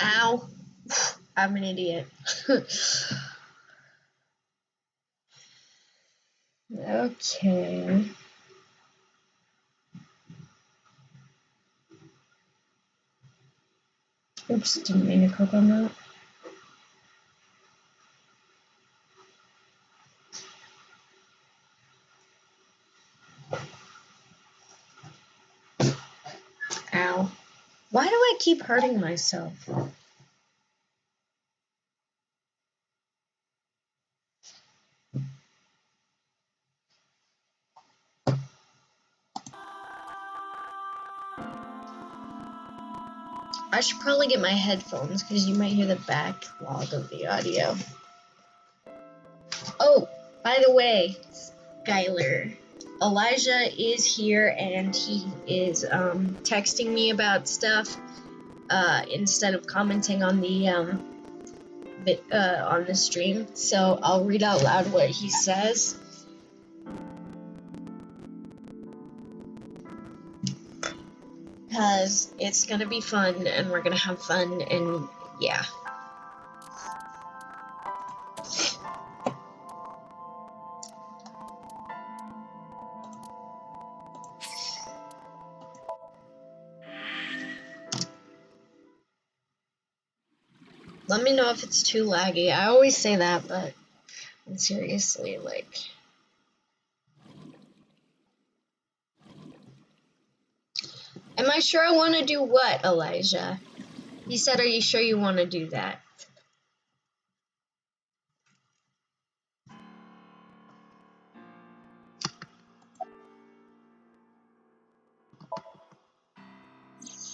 Ow. I'm an idiot. Okay. Oops, didn't mean to click on that. Ow. Why do I keep hurting myself? I should probably get my headphones because you might hear the backlog of the audio. Oh, by the way, Skylar, Elijah is here and he is texting me about stuff instead of commenting on the stream. So I'll read out loud what he says. Because it's gonna be fun and we're gonna have fun and yeah. Let me know if it's too laggy. I always say that, but seriously, like... Am I sure I want to do what, Elijah? He said, are you sure you want to do that?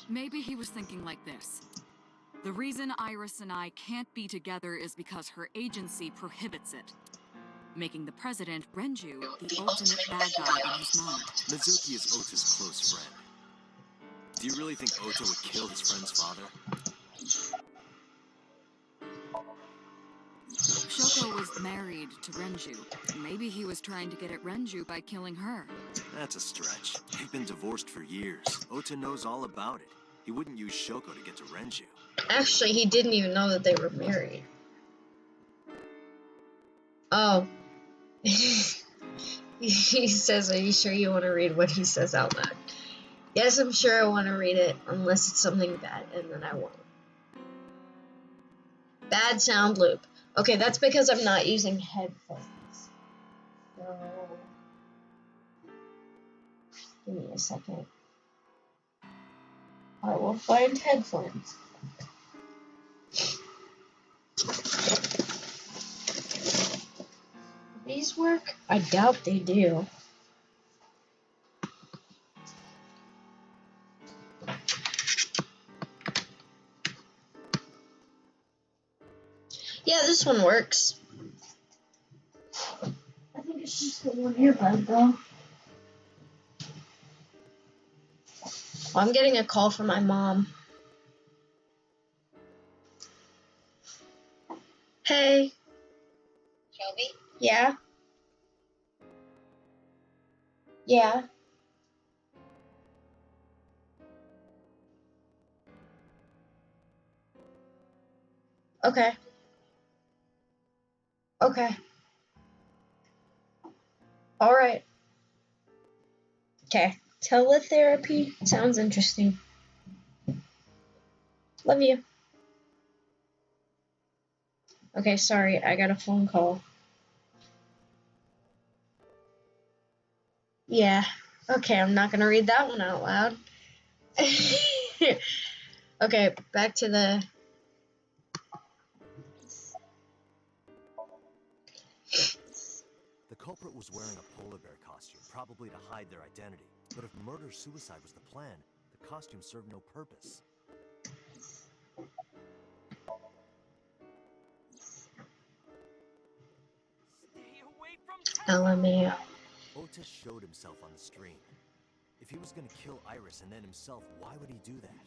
Maybe he was thinking like this. The reason Iris and I can't be together is because her agency prohibits it, making the president, Renju, the ultimate bad guy in his mind. Mizuki is Ota's close friend. Do you really think Ota would kill his friend's father? Shoko was married to Renju. Maybe he was trying to get at Renju by killing her. That's a stretch. They've been divorced for years. Ota knows all about it. He wouldn't use Shoko to get to Renju. Actually, he didn't even know that they were married. Oh. He says, are you sure you want to read what he says out loud? Yes, I'm sure I want to read it, unless it's something bad, and then I won't. Bad sound loop. Okay, that's because I'm not using headphones. So, give me a second. I will find headphones. These work? I doubt they do. Yeah, this one works. I think it's just the one earbud, though. Oh, I'm getting a call from my mom. Hey. Shelby? Yeah? Yeah. Okay. Okay. Alright. Okay. Teletherapy? Sounds interesting. Love you. Okay, sorry, I got a phone call. Yeah. Okay, I'm not gonna read that one out loud. Okay, back to the... The culprit was wearing a polar bear costume, probably to hide their identity. But if murder-suicide was the plan, the costume served no purpose. Stay away from LMAO. Ota showed himself on the stream. If he was gonna kill Iris and then himself, why would he do that?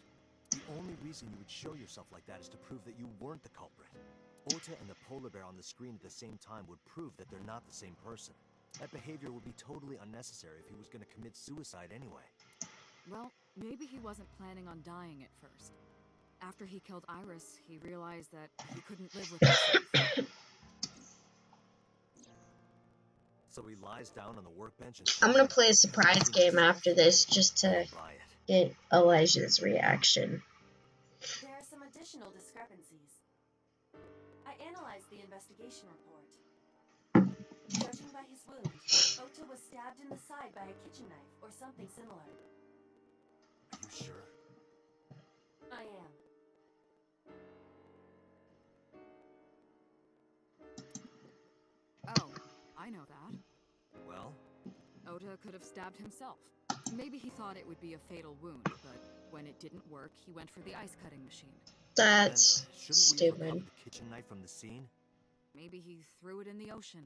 The only reason you would show yourself like that is to prove that you weren't the culprit. Ota and the polar bear on the screen at the same time would prove that they're not the same person. That behavior would be totally unnecessary if he was gonna commit suicide anyway. Well, maybe he wasn't planning on dying at first. After he killed Iris, he realized that he couldn't live with himself. So he lies down on the workbench and I'm gonna play a surprise game after this just to buy it. get Elijah's reaction. There are some additional discrepancies. I analyzed the investigation report. Judging by his wound, Ota was stabbed in the side by a kitchen knife or something similar. Are you sure? I am. Oh, I know that. Well, Ota could have stabbed himself. Maybe he thought it would be a fatal wound, but when it didn't work, he went for the ice cutting machine. That's then shouldn't we have stupid. recovered the kitchen knife from the scene? Maybe he threw it in the ocean.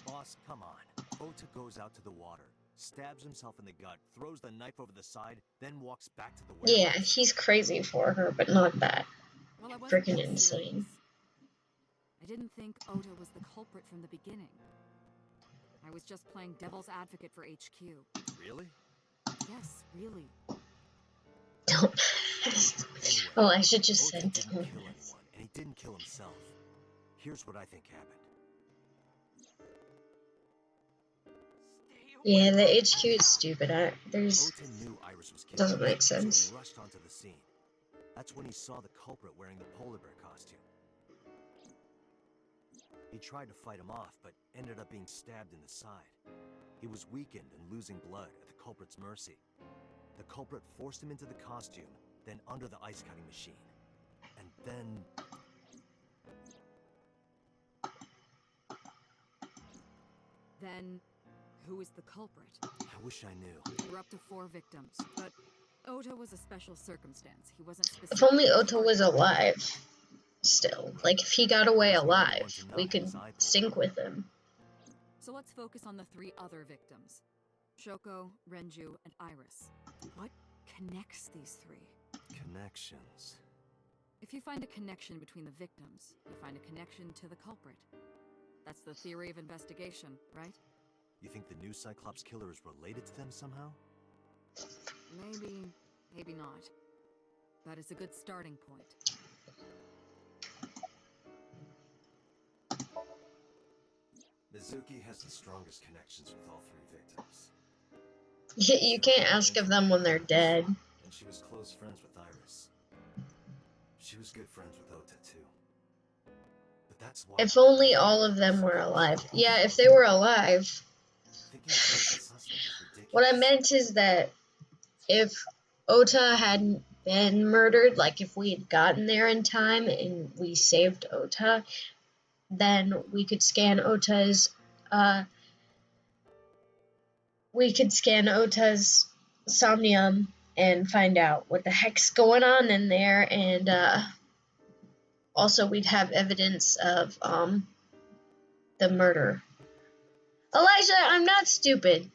Boss, come on. Ota goes out to the water, stabs himself in the gut, throws the knife over the side, then walks back to the warehouse. Yeah, he's crazy for her, but not that. Well, I wasn't Freaking that insane. serious. I didn't think Ota was the culprit from the beginning. I was just playing devil's advocate for HQ. Really? Yes, really. Don't. Anyway, Oh, I should just Ota send didn't him. kill anyone, and he didn't kill himself. Here's what I think happened. Stay away Yeah, the from HQ is stupid. There's Ota knew Iris was killed. doesn't make So sense. he rushed onto the scene. That's when he saw the culprit wearing the polar bear costume. He tried to fight him off, but ended up being stabbed in the side. He was weakened and losing blood at the culprit's mercy. The culprit forced him into the costume, then under the ice cutting machine. And then... Then, who is the culprit? I wish I knew. We're up to 4 victims, but Ota was a special circumstance. He wasn't If specific. only Ota was alive. Still, like if he got away There's no one alive, to not we have could his eye pulled sync out. with him. So let's focus on the 3 other victims. Shoko, Renju, and Iris. What connects these 3? Connections. If you find a connection between the victims, you find a connection to the culprit. That's the theory of investigation, right? You think the new Cyclops killer is related to them somehow? Maybe, maybe not. But it's a good starting point. Mizuki has the strongest connections with all 3 victims. You can't ask of them when they're dead. And she was close friends with Iris. She was good friends with Ota too. But that's why... If only all of them were alive. Yeah, if they were alive. Thinking of her as a suspect is ridiculous. What I meant is that if Ota hadn't been murdered, like if we had gotten there in time and we saved Ota, then we could scan Ota's Somnium and find out what the heck's going on in there, and also we'd have evidence of the murder. Elijah, I'm not stupid.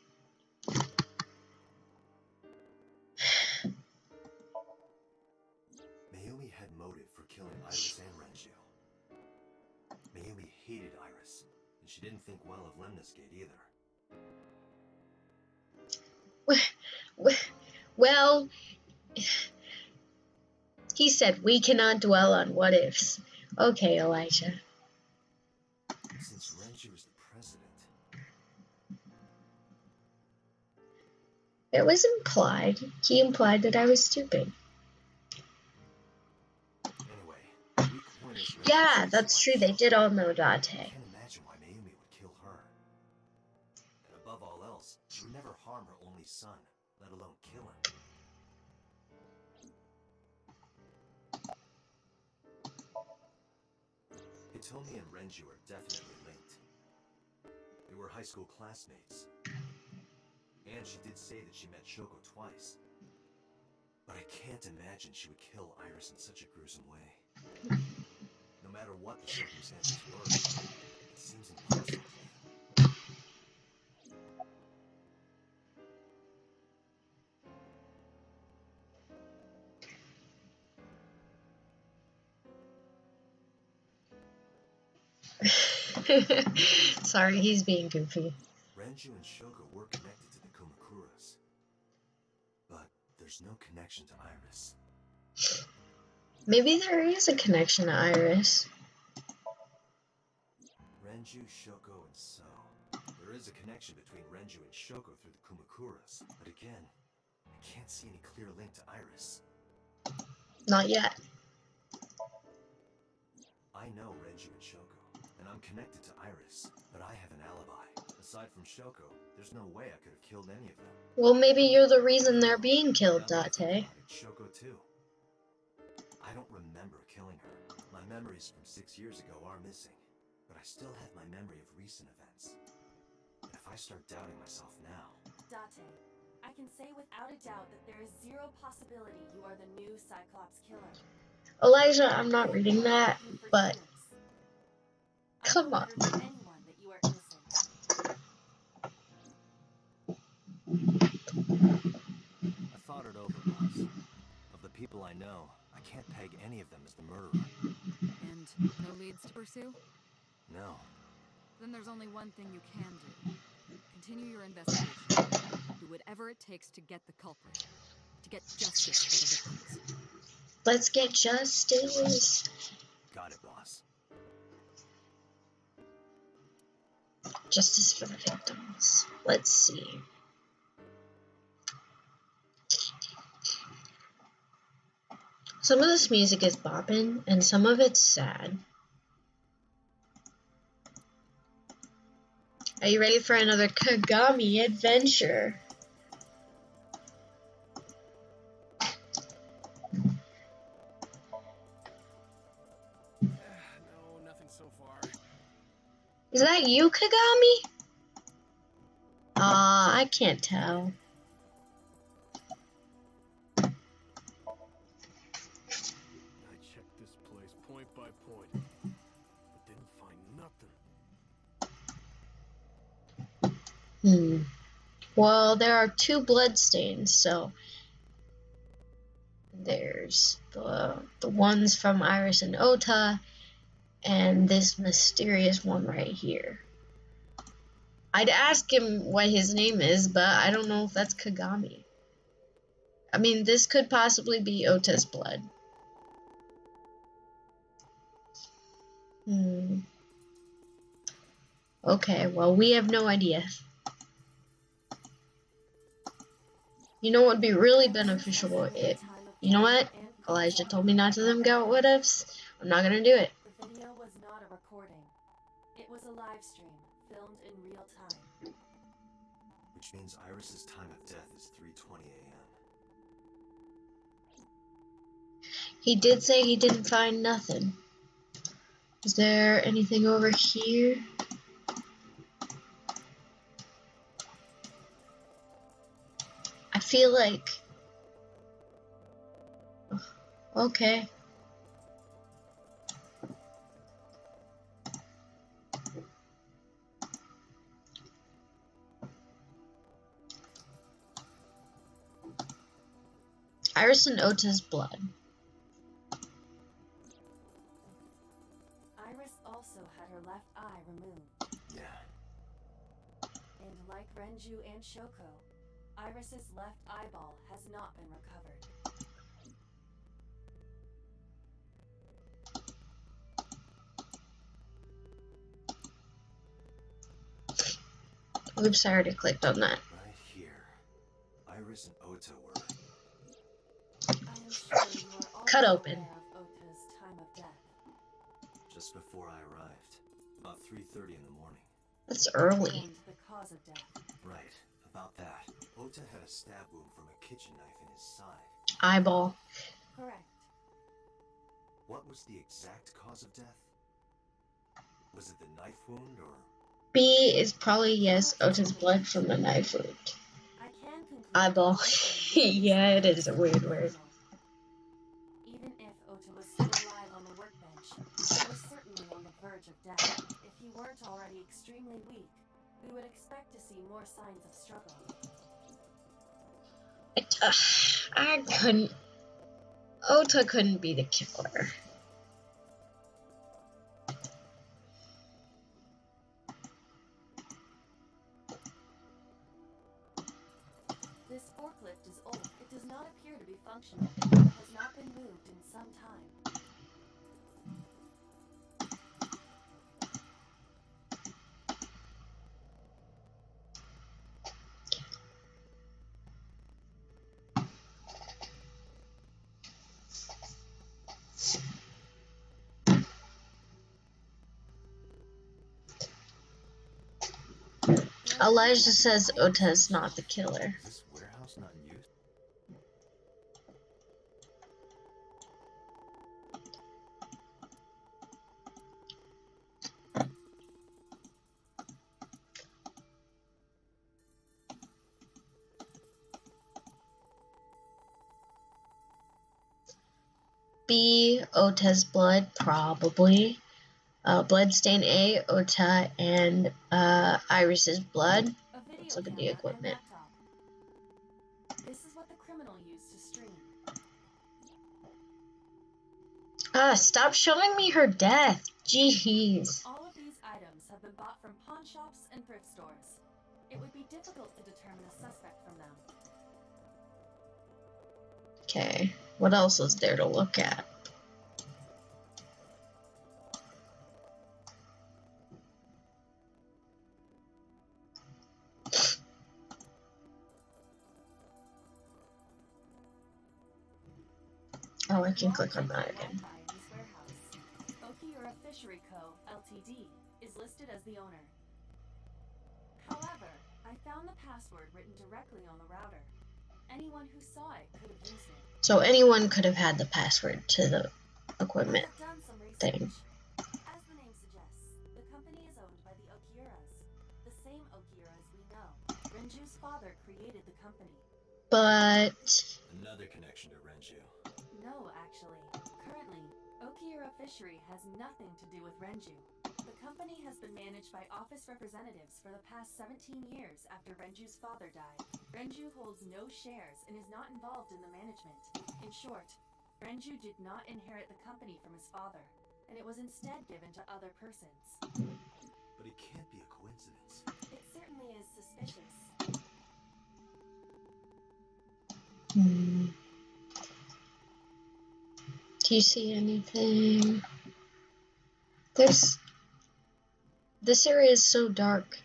Mayumi had motive for killing Iris and Renju. Mayumi hated Iris, and she didn't think well of Lemniscate either. Well, he said we cannot dwell on what ifs. Okay, Elijah. Since Renju is the president... It was implied. He implied that I was stupid. Anyway, the weak point is Renju's Yeah, innocent that's true. like They Shoko. did all know I Date. can't imagine why Mayumi would kill her. And above all else, she would never harm her only son, let alone kill him. Hitomi and Renju are definitely linked. They were high school classmates. And she did say that she met Shoko twice. But I can't imagine she would kill Iris in such a gruesome way. No matter what the circumstances were, it seems impossible to me. Sorry, he's being goofy. Renju and Shoko were connected to the Kumakuras. But there's no connection to Iris. Maybe there is a connection to Iris. Renju, Shoko, and So. There is a connection between Renju and Shoko through the Kumakuras, but again, I can't see any clear link to Iris. Not yet. I know Renju and Shoko, and I'm connected to Iris, but I have an alibi. Aside from Shoko, there's no way I could have killed any of them. Well, maybe you're the reason they're being killed, Now that I think Date. about it, Shoko too. I don't remember killing her. My memories from 6 years ago are missing, but I still have my memory of recent events. And if I start doubting myself now... Date, I can say without a doubt that there is zero possibility you are the new Cyclops killer. Elijah, I'm not reading that, but come on. I know better than anyone that you are innocent. I thought it over, boss. Of the people I know, I can't peg any of them as the murderer. And no leads to pursue? No. Then there's only one thing you can do. Continue your investigation. Do whatever it takes to get the culprit. To get justice for the victims. Let's get justice. Got it, boss. Justice for the victims. Let's see. Some of this music is bopping, and some of it's sad. Are you ready for another Kagami adventure? No, nothing so far. Is that you, Kagami? I can't tell. I checked this place point by point, but didn't find nothing. Well, there are 2 bloodstains, so there's the ones from Iris and Ota, and this mysterious one right here. I'd ask him what his name is, but I don't know if that's Kagami. I mean, this could possibly be Ota's blood. Okay, well, we have no idea. You know what would be really beneficial? You know what? Elijah told me not to them go what ifs. I'm not gonna do it. The video was not a recording. It was a live stream, filmed in real time. Which means Iris's time of death is 3:20 a.m. He did say he didn't find nothing. Is there anything over here? I feel like... Okay. Iris and Ota's blood. Iris also had her left eye removed. Yeah. And like Renju and Shoko, Iris's left eyeball has not been recovered. Oops, I already clicked on that. Right here. Iris and Ota were... I am sure you are all Cut open. aware of Ota's time of death. just before I arrived. About 3:30 in the morning. That's early. And the cause of death. Right, about that. Ota had a stab wound from a kitchen knife in his side. Eyeball. Correct. What was the exact cause of death? Was it the knife wound or... B is probably yes, Ota's blood from the knife wound. I can conclude Eyeball. that Ota Yeah, it is a weird word. Even if Ota was still alive on the workbench, he was certainly on the verge of death. If he weren't already extremely weak, we would expect to see more signs of struggle. I couldn't... Ota couldn't be the killer. The This forklift is old. It does not appear to be functional. It has not been moved in some time. Elijah says Ota's not the killer. Is this warehouse not in use? B, Ota's blood, probably. Bloodstain A, Ota, and Iris's blood. A video Let's look at the camera equipment. and laptop. This is what the criminal used to stream. Stop showing me her death. Jeez. All of these items have been bought from pawn shops and thrift stores. It would be difficult to determine a suspect from them. Okay, what else is there to look at? Oh, I can click on that again. Okiura Fishery Co., Ltd. is listed as the owner. However, I found the password written directly on the router. Anyone who saw it could have used it. So anyone could have had the password to the equipment I have done some research. thing. As the name suggests, the company is owned by the Okiuras, the same Okiuras we know. Renju's father created the company. But Another connection to Renju. No, actually. Currently, Okiura Fishery has nothing to do with Renju. The company has been managed by office representatives for the past 17 years after Renju's father died. Renju holds no shares and is not involved in the management. In short, Renju did not inherit the company from his father, and it was instead given to other persons. But it can't be a coincidence. It certainly is suspicious. Do you see anything? This area is so dark.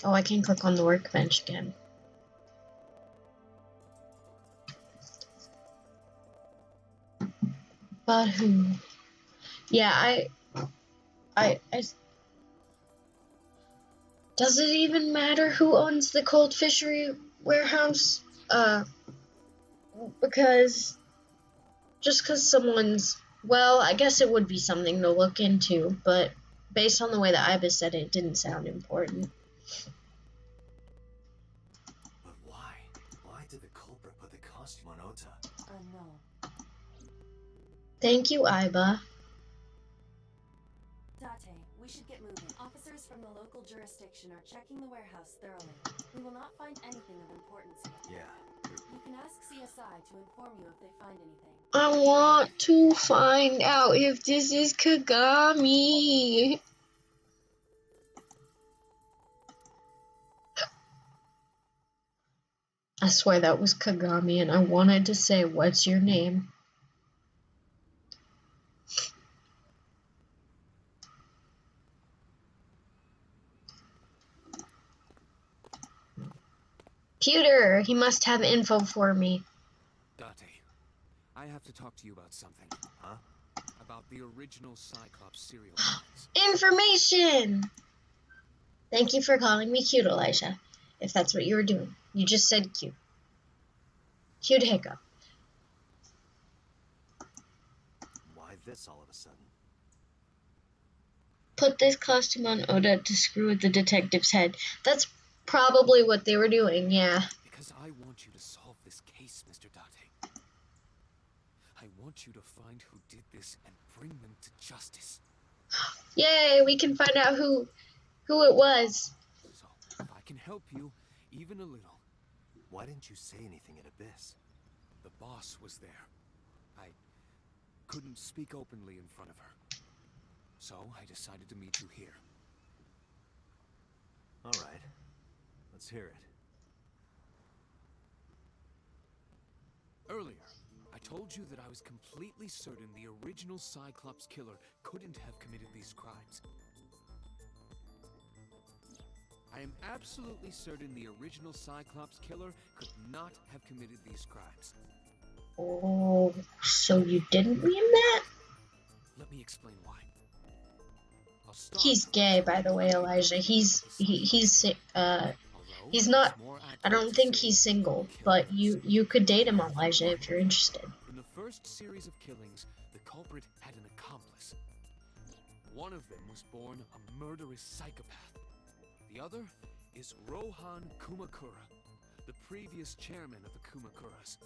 Oh, I can click on the workbench again. But who? Yeah, I does it even matter who owns the cold fishery warehouse? Because just because someone's, well, I guess it would be something to look into, but based on the way that Ibis said it, didn't sound important. But why? Why did the culprit put the costume on Ota? No. Thank you, Iba. Date, we should get moving. Officers from the local jurisdiction are checking the warehouse thoroughly. We will not find anything of importance here. Yeah. You can ask CSI to inform you if they find anything. I want to find out if this is Kagami. I swear that was Kagami, and I wanted to say, what's your name? Pewter, he must have info for me. Date, I have to talk to you about something. Huh? About the original Cyclops serial killings. Information! Thank you for calling me cute, Elijah. If that's what you were doing. You just said cute. Cute hiccup. Why this all of a sudden? Put this costume on Oda to screw with the detective's head. That's probably what they were doing, yeah. Because I want you to solve this case, Mr. Date. I want you to find who did this and bring them to justice. Yay, we can find out who it was. So, if I can help you, even a little. Why didn't you say anything at Abyss? The boss was there. I couldn't speak openly in front of her. So I decided to meet you here. All right. Let's hear it. Earlier, I told you that I was completely certain the original Cyclops killer couldn't have committed these crimes. I am absolutely certain the original Cyclops killer could not have committed these crimes. Oh, so you didn't mean that? Let me explain why. I'll start He's by gay, by telling the you way, how I Elijah. became Although, He's it's not. more I accurate don't to think say he's single, killers. but you could date him, Elijah, if you're interested. In the first series of killings, the culprit had an accomplice. One of them was born a murderous psychopath. The other is Rohan Kumakura, the previous chairman of the Kumakuras.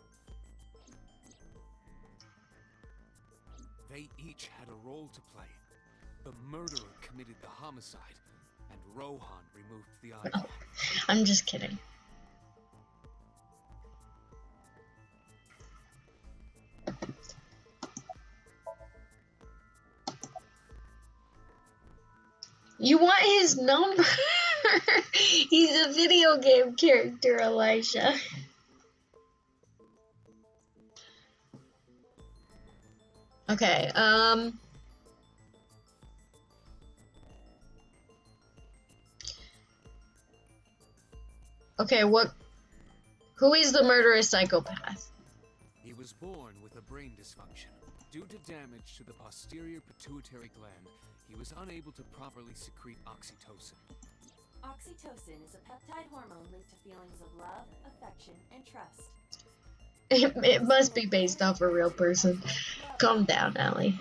They each had a role to play. The murderer committed the homicide, and Rohan removed the eyeball. I'm just kidding. You want his number? He's a video game character, Elijah. Okay, okay, who is the murderous psychopath? He was born with a brain dysfunction. Due to damage to the posterior pituitary gland, he was unable to properly secrete oxytocin. Oxytocin is a peptide hormone linked to feelings of love, affection, and trust. It must be based off a real person. Calm down, Allie.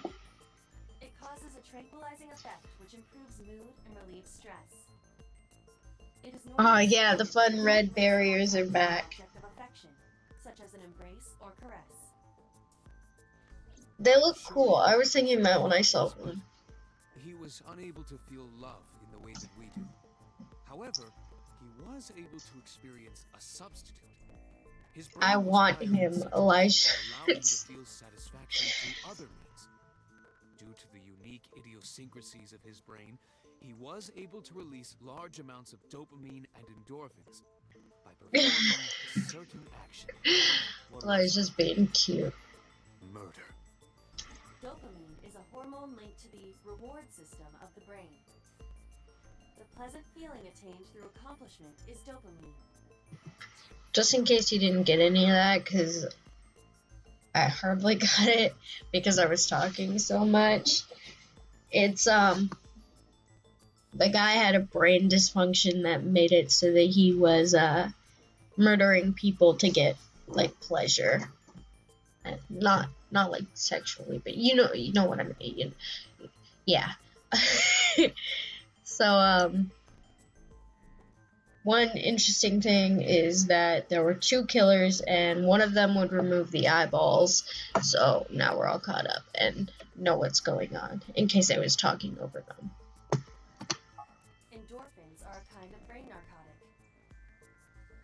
It causes a tranquilizing effect which improves mood and relieves stress. It is Oh normally yeah, the secreted fun when red the barriers are object back. of affection, such as an embrace or caress. They look cool. I was thinking that when I saw them. He was unable to feel love in the way that we do. However, he was able to experience a substitute. His brain I was want wired in him, such a way Elijah. that allowed him to feel satisfaction through other means. Due to the unique idiosyncrasies of his brain, he was able to release large amounts of dopamine and endorphins by performing a certain action. What was Elijah's being cute. murder? Dopamine is a hormone linked to the reward system of the brain. The pleasant feeling attained through accomplishment is dopamine. Just in case you didn't get any of that, because I hardly got it because I was talking so much. It's, the guy had a brain dysfunction that made it so that he was, murdering people to get, like, pleasure. Not like sexually, but you know what I mean. Yeah. So, one interesting thing is that there were two killers, and one of them would remove the eyeballs. So now we're all caught up and know what's going on, in case I was talking over them. Endorphins are a kind of brain narcotic.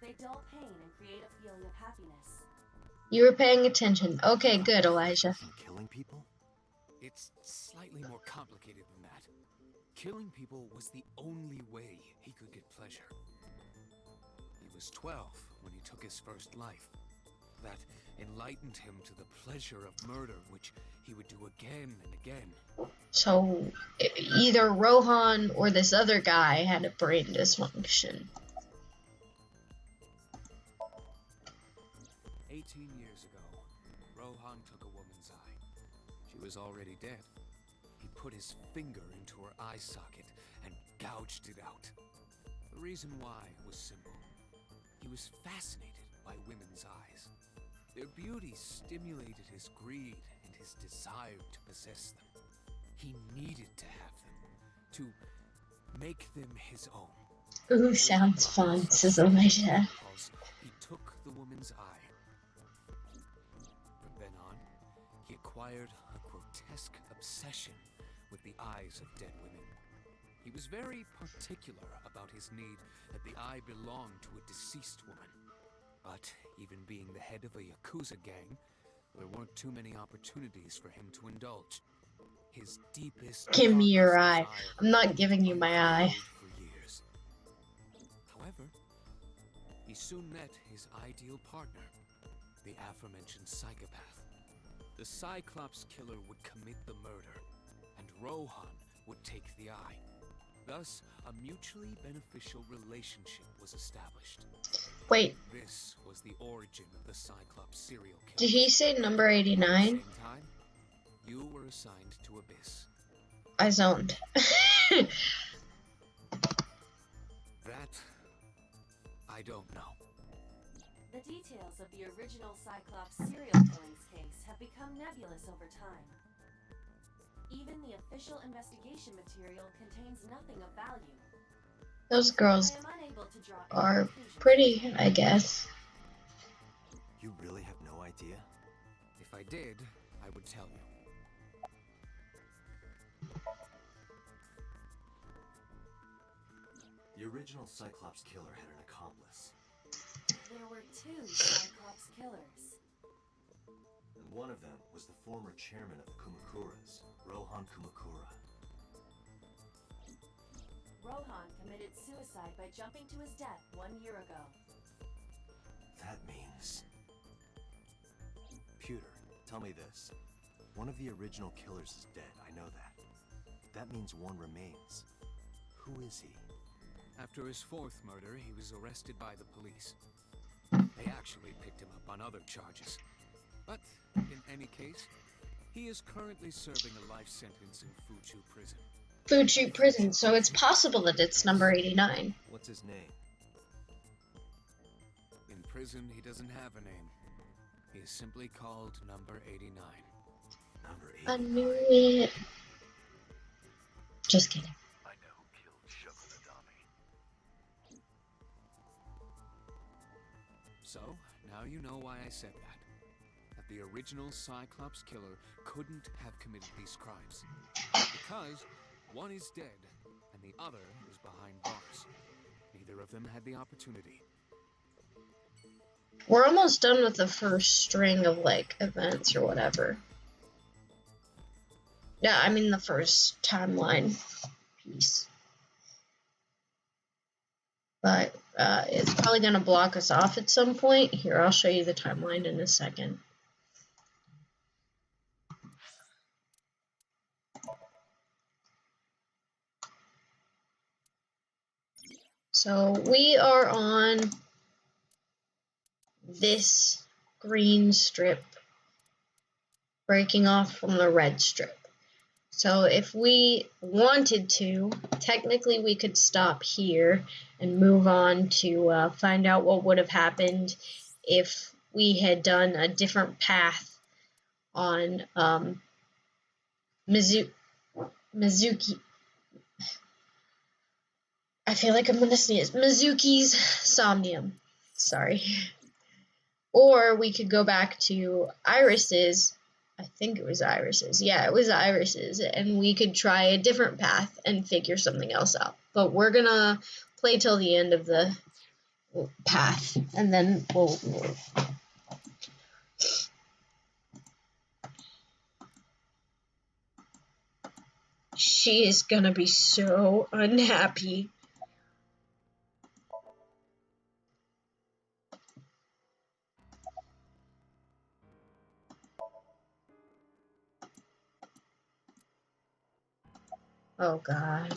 They dull pain and create a feeling of happiness. You were paying attention. Okay, good, Elijah. From killing people? It's slightly more complicated than that. Killing people was the only way he could get pleasure. He was 12 when he took his first life. That enlightened him to the pleasure of murder, which he would do again and again. So either Rohan or this other guy had a brain dysfunction. 18 years ago, Rohan took a woman's eye. She was already dead. He put his finger into her eye socket and gouged it out. The reason why was simple. He was fascinated by women's eyes. Their beauty stimulated his greed and his desire to possess them. He needed to have them, to make them his own. Ooh, sounds fun, says Elijah. He took the woman's eye. From then on, he acquired a grotesque obsession with the eyes of dead women. He was very particular about his need that the eye belonged to a deceased woman. But even being the head of a Yakuza gang, there weren't too many opportunities for him to indulge. His deepest, Give me your darkest eye. desire I'm not giving you my eye. unfollowed for years. soon met his ideal partner, the aforementioned psychopath. The Cyclops killer would commit the murder, and Rohan would take the eye. Thus, a mutually beneficial relationship was established. Wait, This was the origin of the Cyclops serial killer. did he say number At 89? the same time, you were assigned to Abyss. I zoned. That, I don't know. The details of the original Cyclops serial killings case have become nebulous over time. Even the official investigation material contains nothing of value. Those girls I am unable to draw any are conclusions. pretty, I guess. You really have no idea? If I did, I would tell you. The original Cyclops killer had an accomplice. There were 2 Cyclops killers. And one of them was the former chairman of the Kumakuras, Rohan Kumakura. Rohan committed suicide by jumping to his death 1 year ago. That means... Pewter, tell me this. One of the original killers is dead, I know that. That means one remains. Who is he? After his 4th murder, he was arrested by the police. They actually picked him up on other charges. But, in any case, he is currently serving a life sentence in Fuchu prison. Fuchu prison, so it's possible that it's number 89. What's his name? In prison, he doesn't have a name. He is simply called Number 89. Number 8. I knew it. Just kidding. I know who killed Shogunadami. So, now you know why I said that. That the original Cyclops killer couldn't have committed these crimes. Because one is dead, and the other is behind bars. Neither of them had the opportunity. We're almost done with the first string of, like, events or whatever. Yeah, I mean the first timeline piece. But it's probably going to block us off at some point. Here, I'll show you the timeline in a second. So we are on this green strip breaking off from the red strip. So if we wanted to, technically we could stop here and move on to find out what would have happened if we had done a different path on Mizuki. I feel like I'm going to sneeze. Mizuki's Somnium. Sorry. Or we could go back to Iris's. I think it was Iris's. Yeah, it was Iris's. And we could try a different path and figure something else out. But we're going to play till the end of the path. And then we'll... She is going to be so unhappy. Oh, God.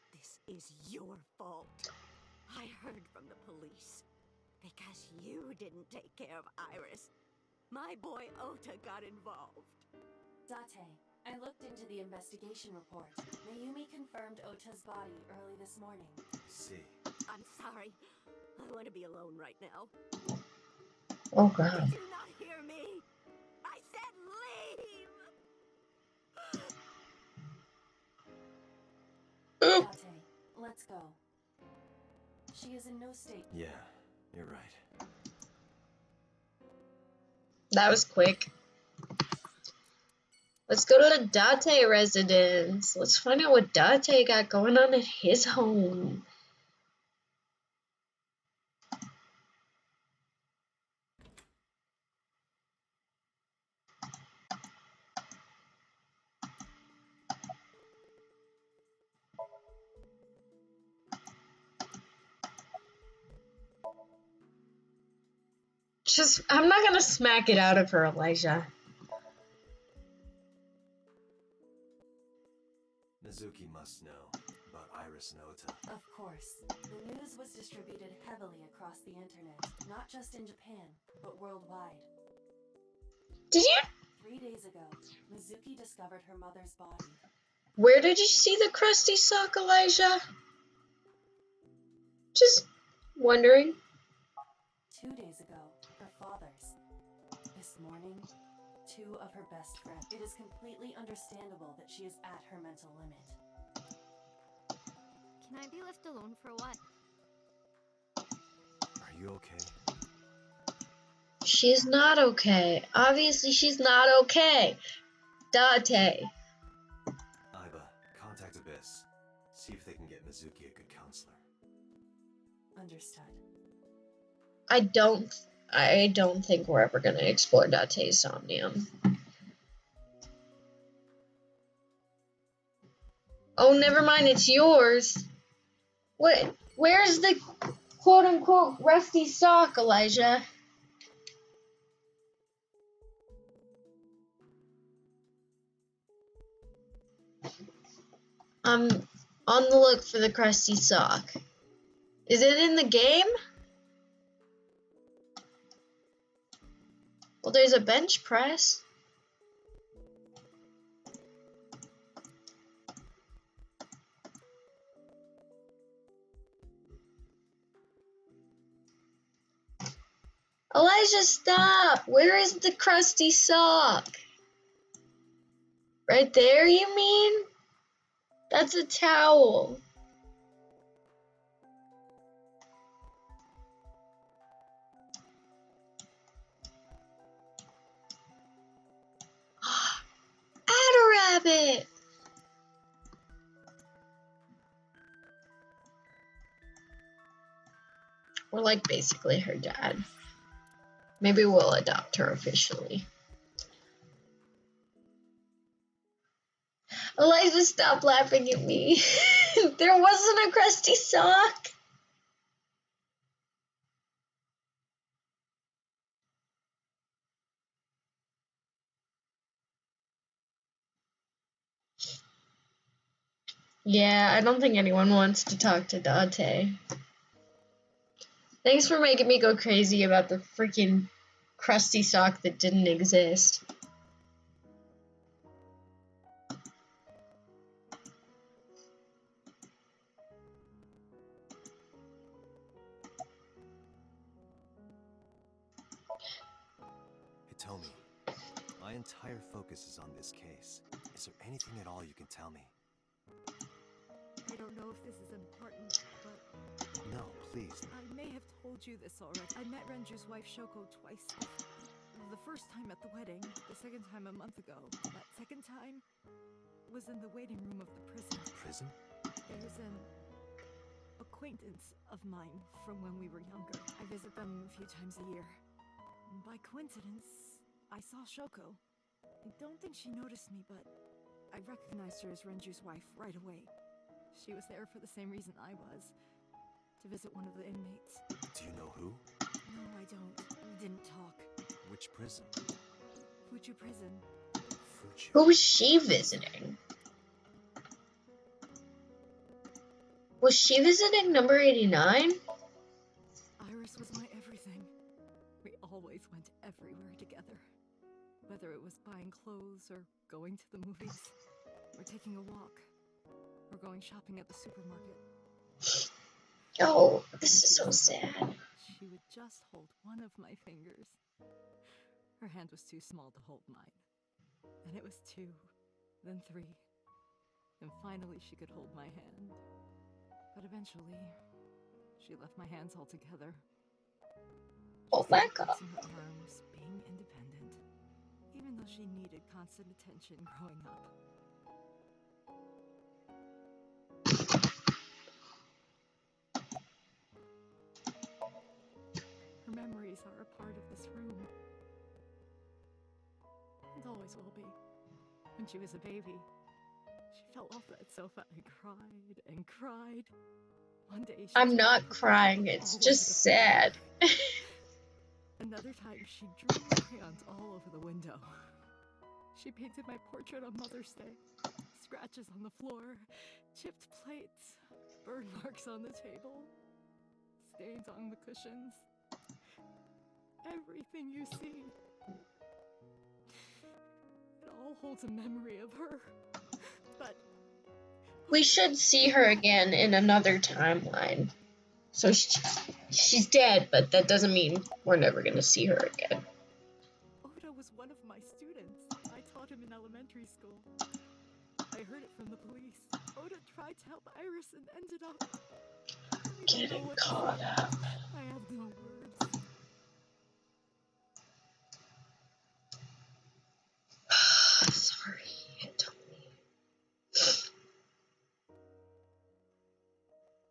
This is your fault. I heard from the police. Because you didn't take care of Iris. My boy Ota got involved. Date, I looked into the investigation report. Mayumi confirmed Ota's body early this morning. See. I'm sorry. I want to be alone right now. Oh, God. Did you not hear me? I said leave! Date, let's go. She is in no state. Yeah, you're right. That was quick. Let's go to the Date residence. Let's find out what Date got going on at his home. Just, I'm not gonna smack it out of her, Elijah. Mizuki must know about Iris and Ota. Of course. The news was distributed heavily across the internet, not just in Japan, but worldwide. Did you? 3 days ago, Mizuki discovered her mother's body. Where did you see the crusty sock, Elijah? Just wondering. 2 days ago, her father's. This morning, 2 of her best friends. It is completely understandable that she is at her mental limit. Can I be left alone for a while? Are you okay? She's not okay. Obviously, she's not okay. Date. Iba, contact Abyss. See if they can get Mizuki a good counselor. Understood. I don't think we're ever gonna explore Date's Somnium. Oh, never mind, it's yours. What? Where's the quote-unquote rusty sock, Elijah? I'm on the look for the crusty sock. Is it in the game? Well, there's a bench press. Elijah, stop! Where is the crusty sock? Right there, you mean? That's a towel. Rabbit! We're like basically her dad. Maybe we'll adopt her officially. Elijah, stop laughing at me. There wasn't a crusty sock. Yeah, I don't think anyone wants to talk to Dante. Thanks for making me go crazy about the freaking crusty sock that didn't exist. Hitomi, my entire focus is on this case. Is there anything at all you can tell me? I don't know if this is important, but No, please. I may have told you this already. I met Renju's wife Shoko twice. The first time at the wedding, the second time a month ago. That second time was in the waiting room of the prison. Prison? It was an acquaintance of mine from when we were younger. I visit them a few times a year. By coincidence, I saw Shoko. I don't think she noticed me, but I recognized her as Renju's wife right away. She was there for the same reason I was, to visit one of the inmates. Do you know who? No, I don't. We didn't talk. Which prison? Fuchu prison. Fuchu. Who was she visiting? Was she visiting number 89? Iris was my everything. We always went everywhere together. Whether it was buying clothes or going to the movies, or taking a walk, or going shopping at the supermarket. Oh, this is so sad. She would just hold one of my fingers. Her hand was too small to hold mine. Then it was 2, then 3. And finally she could hold my hand. But eventually, she left my hands altogether. Hold back up. Her arms, being independent, even though she needed constant attention growing up. Her memories are a part of this room. And always will be. When she was a baby, she fell off that sofa and cried and cried. One day she I'm not crying, it's just sad. Another time, she drew with crayons all over the window. She painted my portrait on Mother's Day. Scratches on the floor, chipped plates, burn marks on the table, stains on the cushions. Everything you see. It all holds a memory of her. But We should see her again in another timeline. So she's dead, but that doesn't mean we're never going to see her again. Oda was one of my students. I taught him in elementary school. I heard it from the police. Oda tried to help Iris and ended up Getting caught up. I have no words. Sorry, Hitomi.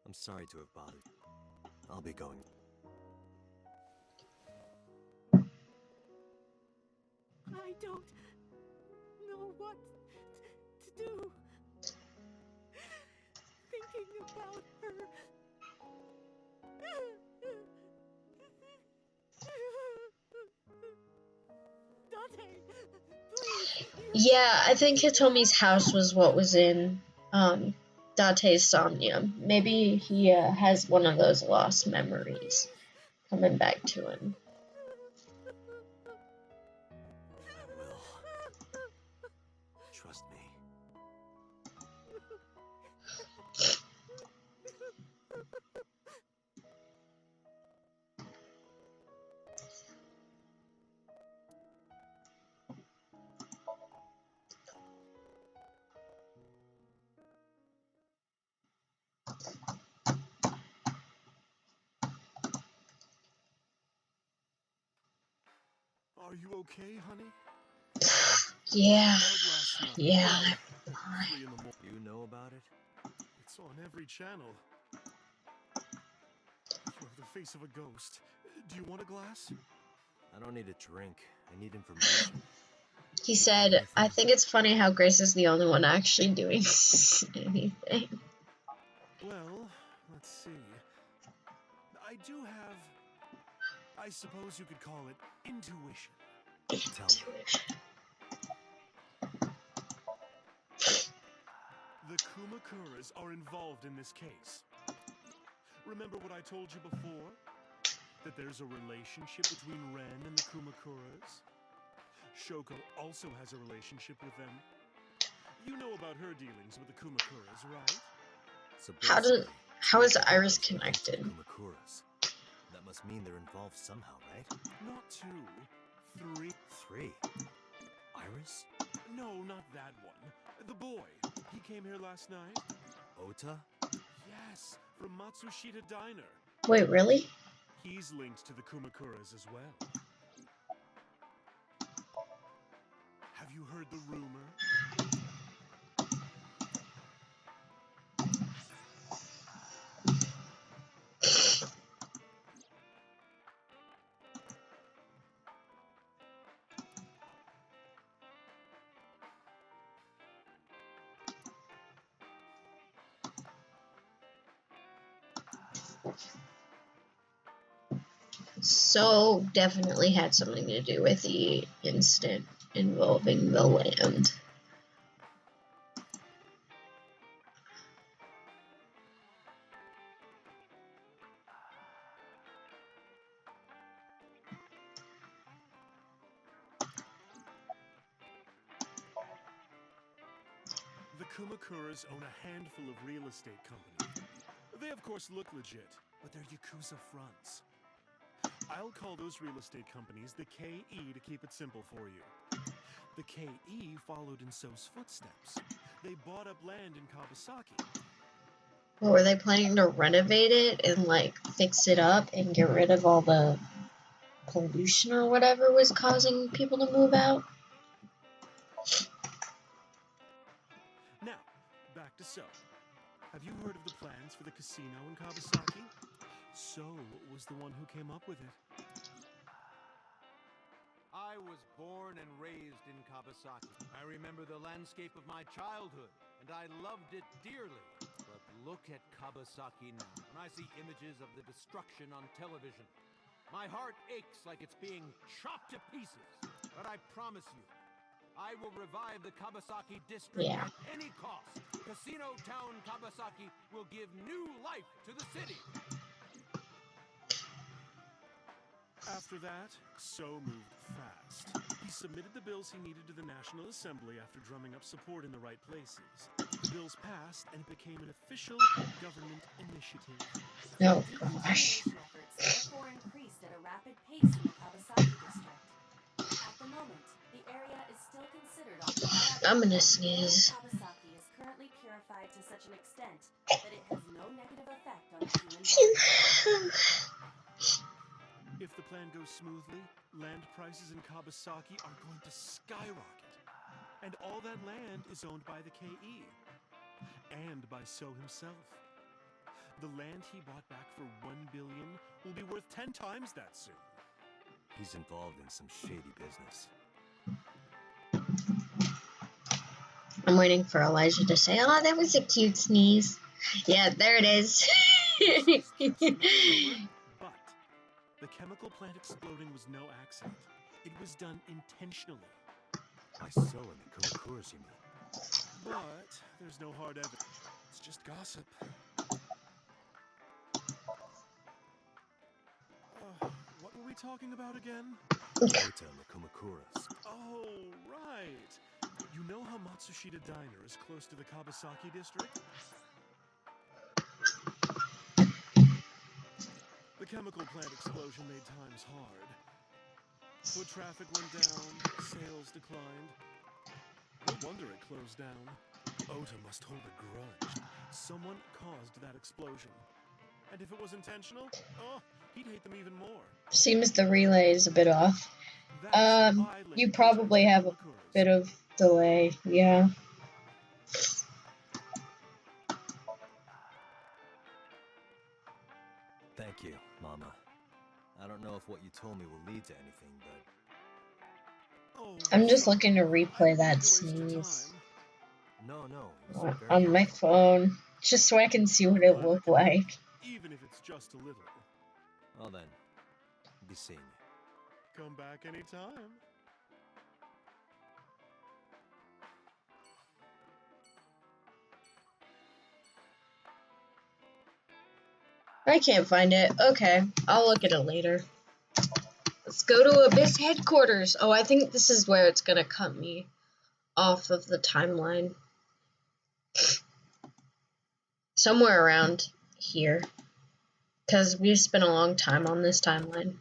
I'm sorry to have bothered you. I'll be going. I don't know what to do. Thinking about her. Dante, please. Yeah, I think Hitomi's house was what was in Date's Somnium. Maybe he has one of those lost memories coming back to him. I will. Trust me. Are you okay, honey? Yeah, Out last night. yeah. Well, at 3 in the morning. You know about it? It's on every channel. You have the face of a ghost. Do you want a glass? I don't need a drink. I need information. He said, I think it's funny how Grace is the only one actually doing anything. Well, let's see. I do have, I suppose you could call it intuition. Tell me. The Kumakuras are involved in this case. Remember what I told you before? That there's a relationship between Ren and the Kumakuras? Shoko also has a relationship with them. You know about her dealings with the Kumakuras, right? So how is Iris connected? Kumakuras. That must mean they're involved somehow, right? Not 2, 3. 3. Iris? No, not that one. The boy. He came here last night. Ota? Yes, from Matsushita Diner. Wait, really? He's linked to the Kumakuras as well. Have you heard the rumor? So definitely had something to do with the incident involving the land. The Kumakuras own a handful of real estate companies. They of course look legit, but they're Yakuza fronts. I'll call those real estate companies the KE to keep it simple for you. The KE followed in So's footsteps. They bought up land in Kawasaki. What, were they planning to renovate it and like fix it up and get rid of all the pollution or whatever was causing people to move out? Now, back to So. Have you heard of the plans for the casino in Kawasaki? So was the one who came up with it. I was born and raised in Kawasaki. I remember the landscape of my childhood, and I loved it dearly. But look at Kawasaki now, and I see images of the destruction on television. My heart aches like it's being chopped to pieces. But I promise you, I will revive the Kabasaki district Yeah. at any cost. Casino Town Kabasaki will give new life to the city. After that, So moved fast. He submitted the bills he needed to the National Assembly after drumming up support in the right places. The bills passed, and it became an official government initiative. Oh gosh. Decontamination efforts therefore increased at a rapid pace in the Kawasaki district. At the moment, the area is still considered occupied. I'm gonna The air in sneeze. Kawasaki is currently purified to such an extent that it has no negative effect on the human body. If the plan goes smoothly, land prices in Kabasaki are going to skyrocket. And all that land is owned by the KE. And by So himself. The land he bought back for $1 billion will be worth 10 times that soon. He's involved in some shady business. I'm waiting for Elijah to say, "Oh, that was a cute sneeze." Yeah, there it is. This is just another rumor, but the chemical plant exploding was no accident. It was done intentionally. By So and the Kumakuras, you mean? But there's no hard evidence. It's just gossip. What were we talking about again? Ota and the Kumakuras. Oh, right. You know how Matsushita Diner is close to the Kabasaki district? The chemical plant explosion made times hard. Foot traffic went down, sales declined. No wonder it closed down. Ota must hold a grudge. Someone caused that explosion. And if it was intentional, oh, he'd hate them even more. Seems the relay is a bit off. That's You probably have a bit of delay, yeah. Thank you, Mama. I don't know if what you told me will lead to anything, but... Oh, I'm just sorry. looking to I replay didn't mean that to waste your sneeze time. No, it was very on my helpful. phone, just so I can see what it Glad I looked could help, like. even if it's just a little. Well then, be seeing you. Come back anytime. I can't find it. Okay, I'll look at it later. Let's go to Abyss headquarters. Oh, I think this is where it's gonna cut me off of the timeline. Somewhere around here. Because we've spent a long time on this timeline.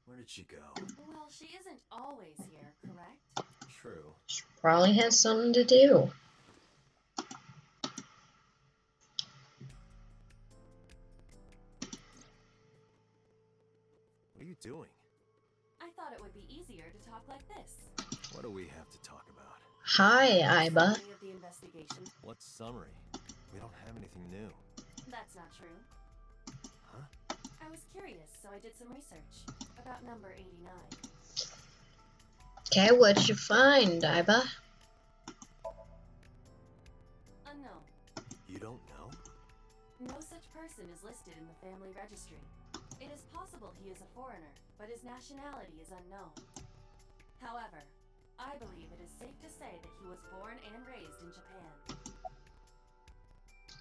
Where did she go? Well, she isn't always here, correct? True. She probably has something to do. What are you doing? I thought it would be easier to talk like this. What do we have to talk about? Hi, Iba. Summary of the investigation. What summary? We don't have anything new. That's not true. Huh? I was curious, so I did some research about number 89. Okay, what'd you find, Iba? Unknown. You don't know? No such person is listed in the family registry. It is possible he is a foreigner, but his nationality is unknown. However, I believe it is safe to say that he was born and raised in Japan.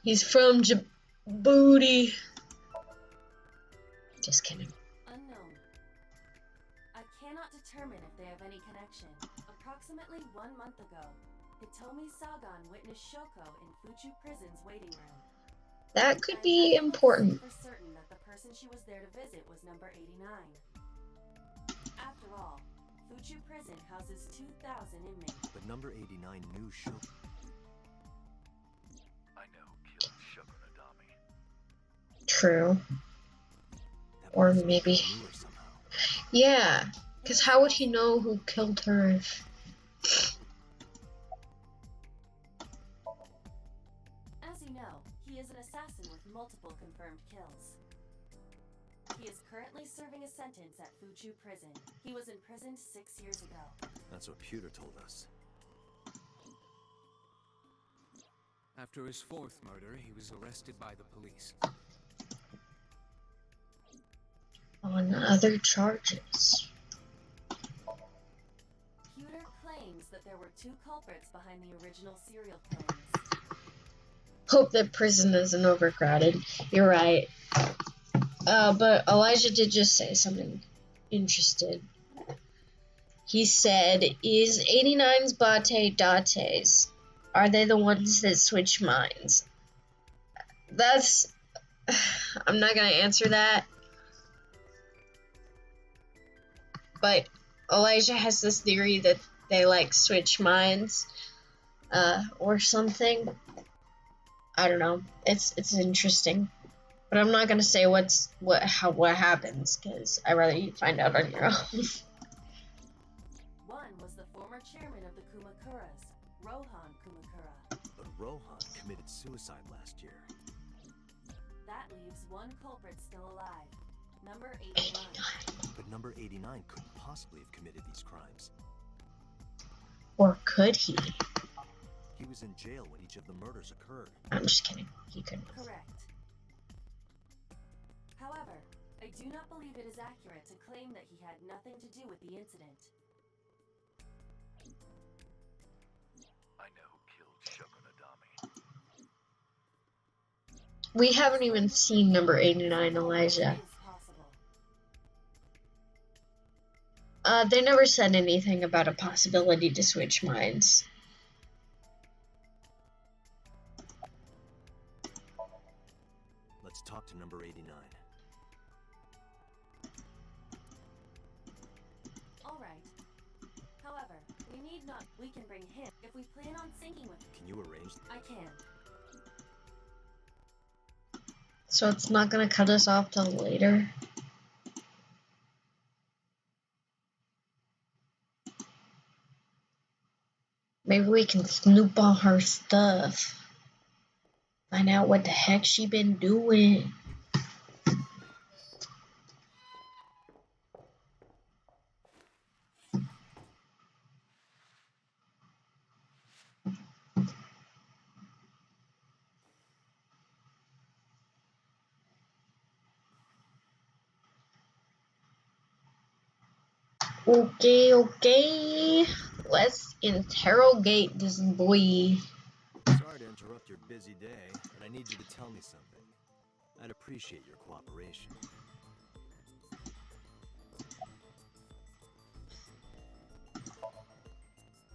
He's from Djibouti. Just kidding. Unknown. I cannot determine if they have any connection. Approximately 1 month ago, Hitomi Sagan witnessed Shoko in Fuchu Prison's waiting room. That could be important. For certain that the person she was there to visit was number 89. After all, Fuchu Prison houses 2,000 inmates. But number 89 knew Shoko. I know killed Shoko Nadami. True. That Or person maybe... knew her somehow. Yeah, because how would he know who killed her if... As you know, he is an assassin with multiple confirmed kills. He is currently serving a sentence at Fuchu Prison. He was imprisoned 6 years ago. That's what Pewter told us. After his fourth murder, he was arrested by the police. on other charges. Pewter claims that there were 2 culprits behind the original serial killings. Hope that prison isn't overcrowded. You're right. But Elijah did just say something interesting. He said, is 89's Bate Dates? Are they the ones that switch minds? That's... I'm not gonna answer that. But Elijah has this theory that they, like, switch minds. Or something. I don't know. It's interesting. But I'm not gonna say what happens, because I'd rather you find out on your own. One was the former chairman of the Kumakuras, Rohan Kumakura. But Rohan committed suicide last year. That leaves 1 culprit still alive, number 89. But number 89 couldn't possibly have committed these crimes. Or could he? He was in jail when each of the murders occurred. I'm just kidding. He couldn't. Correct. However, I do not believe it is accurate to claim that he had nothing to do with the incident. I know who killed Shogun Adami. We haven't even seen number 89, Elijah. It is possible. They never said anything about a possibility to switch minds. Let's talk to number 89. All right. However, we can bring him if we plan on syncing with him. Can you arrange? I can. So it's not gonna cut us off till later? Maybe we can snoop on her stuff. Find out what the heck she been doing. Okay. Let's interrogate this boy. Sorry to interrupt your busy day, but I need you to tell me something. I'd appreciate your cooperation.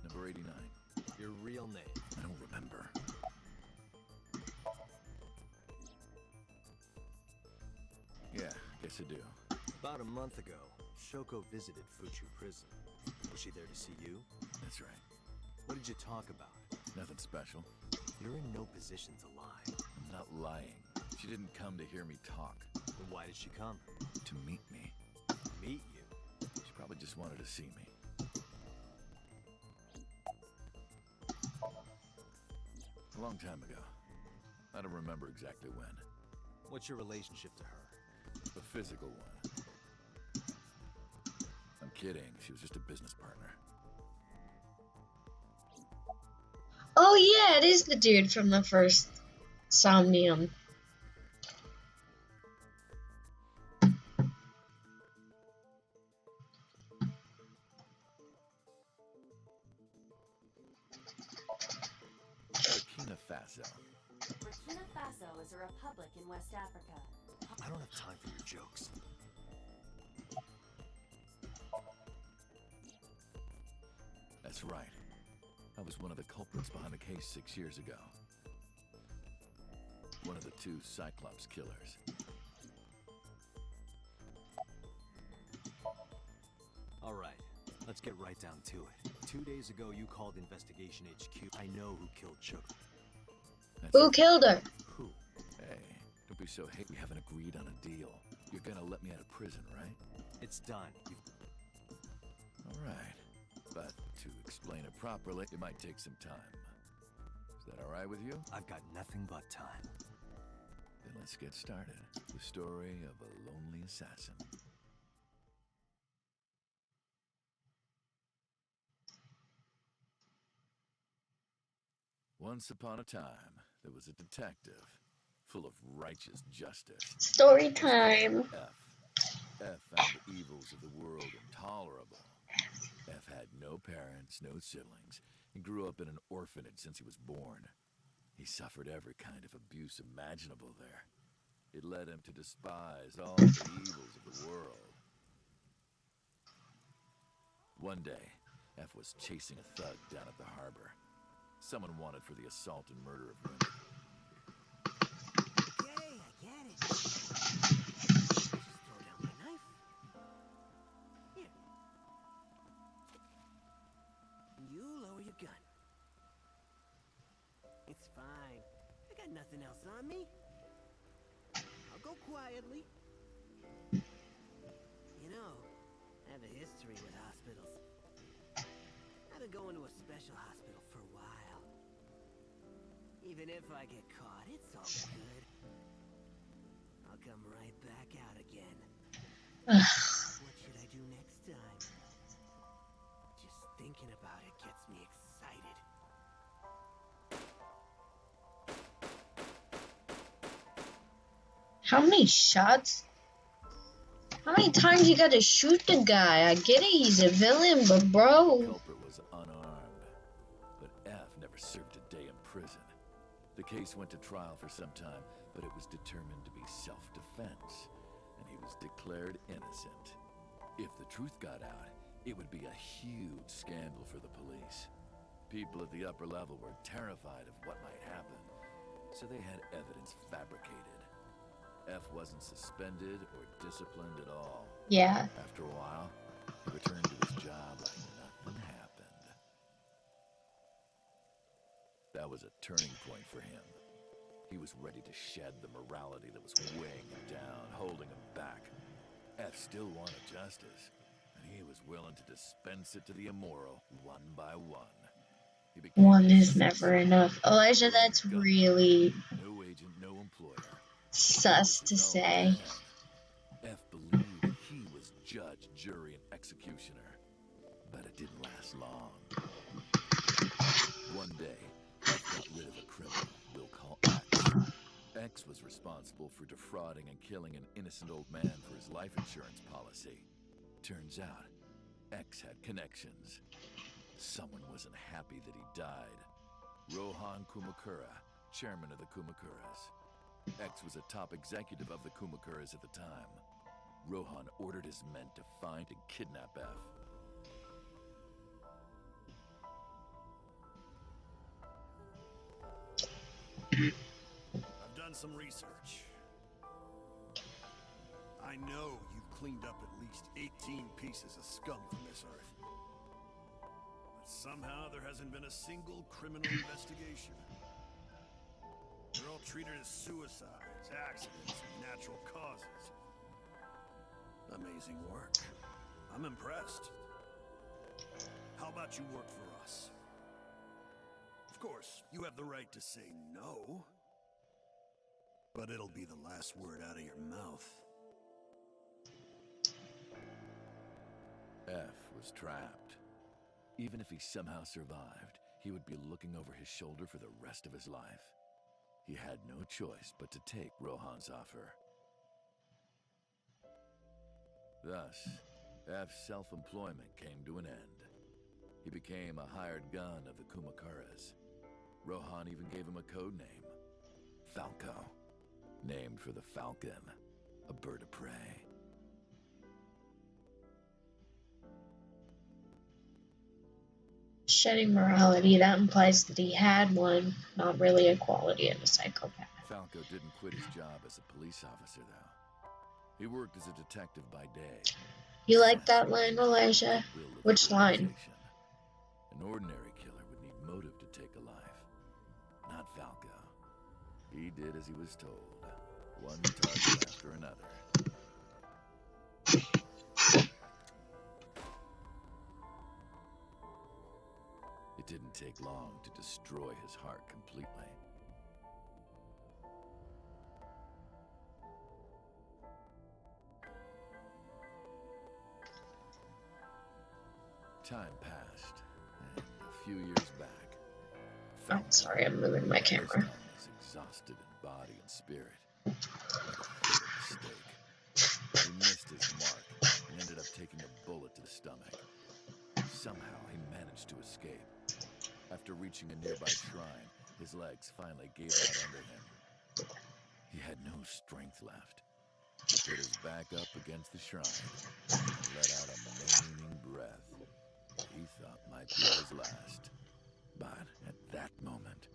Number 89. Your real name. I don't remember. Yeah, guess I do. About a month ago, Shoko visited Fuchu prison. Was she there to see you? That's right. What did you talk about? Nothing special. You're in no position to lie. I'm not lying. She didn't come to hear me talk. Then why did she come? To meet me. Meet you? She probably just wanted to see me. A long time ago. I don't remember exactly when. What's your relationship to her? A physical one. I'm kidding. She was just a business partner. Oh yeah, it is the dude from the first Somnium. Burkina Faso. Burkina Faso is a republic in West Africa. I don't have time for your jokes. That's right. I was one of the culprits behind the case 6 years ago. One of the 2 Cyclops killers. All right, let's get right down to it. 2 days ago, you called Investigation HQ. I know who killed Shook. Who killed her? Who? Hey, don't be so hate. We haven't agreed on a deal. You're gonna let me out of prison, right? It's done. All right. But to explain it properly, it might take some time. Is that all right with you? I've got nothing but time. Then let's get started. The story of a lonely assassin. Once upon a time, there was a detective full of righteous justice. Story time. F. F found the evils of the world intolerable. F had no parents, no siblings, and grew up in an orphanage since he was born. He suffered every kind of abuse imaginable there. It led him to despise all the evils of the world. One day, F was chasing a thug down at the harbor. Someone wanted for the assault and murder of women. Okay, I get it. Just throw down my knife. Here. You lower your gun. It's fine. I got nothing else on me. I'll go quietly. You know, I have a history with hospitals. I've been going to a special hospital for a while. Even if I get caught, it's all good. I'll come right back out again. What should I do next time? Just thinking about it gets me excited. How many shots? How many times you gotta shoot the guy? I get it, he's a villain, but The bro. culprit was unarmed, but F never served a day in prison. The case went to trial for some time, but it was determined to be self-defense, and he was declared innocent. If the truth got out, it would be a huge scandal for the police. People at the upper level were terrified of what might happen, so they had evidence fabricated. F wasn't suspended or disciplined at all. Yeah. After a while, he returned to his job like nothing happened. That was a turning point for him. He was ready to shed the morality that was weighing him down, holding him back. F still wanted justice, and he was willing to dispense it to the immoral one by one. He became One a is never enough. Elijah, that's gunman. really No agent, no employer. sus to say. F believed that he was judge, jury, and executioner, but it didn't last long. One day, F got rid of a criminal we'll call X. X was responsible for defrauding and killing an innocent old man for his life insurance policy. Turns out, X had connections. Someone wasn't happy that he died. Rohan Kumakura, chairman of the Kumakuras. X was a top executive of the Kumakuras at the time. Rohan ordered his men to find and kidnap F. I've done some research. I know you've cleaned up at least 18 pieces of scum from this earth. But somehow there hasn't been a single criminal investigation. They're all treated as suicides, accidents, and natural causes. Amazing work. I'm impressed. How about you work for us? Of course, you have the right to say no. But it'll be the last word out of your mouth. F was trapped. Even if he somehow survived, he would be looking over his shoulder for the rest of his life. He had no choice but to take Rohan's offer. Thus, F's self-employment came to an end. He became a hired gun of the Kumakuras. Rohan even gave him a code name, Falco, named for the falcon, a bird of prey. Shedding morality, that implies that he had one, not really a quality of a psychopath. Falco didn't quit his job as a police officer, though. He worked as a detective by day. You like that line, Elijah? Which line? An ordinary killer would need motive to take a life. Not Falco. He did as he was told, one target after another. It didn't take long to destroy his heart completely. Time passed, and a few years back, Oh, sorry, I'm moving my camera. was exhausted in body and spirit. But a fatal mistake. He missed his mark a bullet to the stomach. Somehow, he managed to escape. After reaching a nearby shrine, his legs finally gave out under him. He had no strength left. He put his back up against the shrine and let out a moaning breath that he thought might be his last. But at that moment,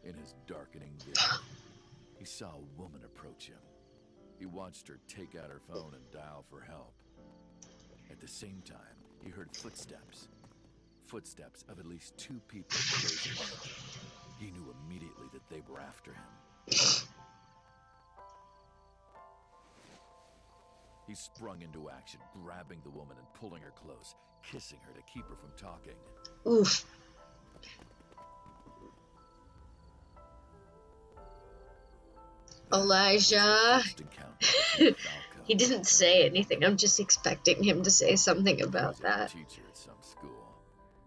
in his darkening vision, he saw a woman approach him. He watched her take out her phone and dial for help. At the same time, he heard footsteps. Footsteps of at least 2 people closing in. He knew immediately that they were after him. He sprung into action, grabbing the woman and pulling her close, kissing her to keep her from talking. Oof. Elijah. He didn't say anything. I'm just expecting him to say something about that. Teacher at some school.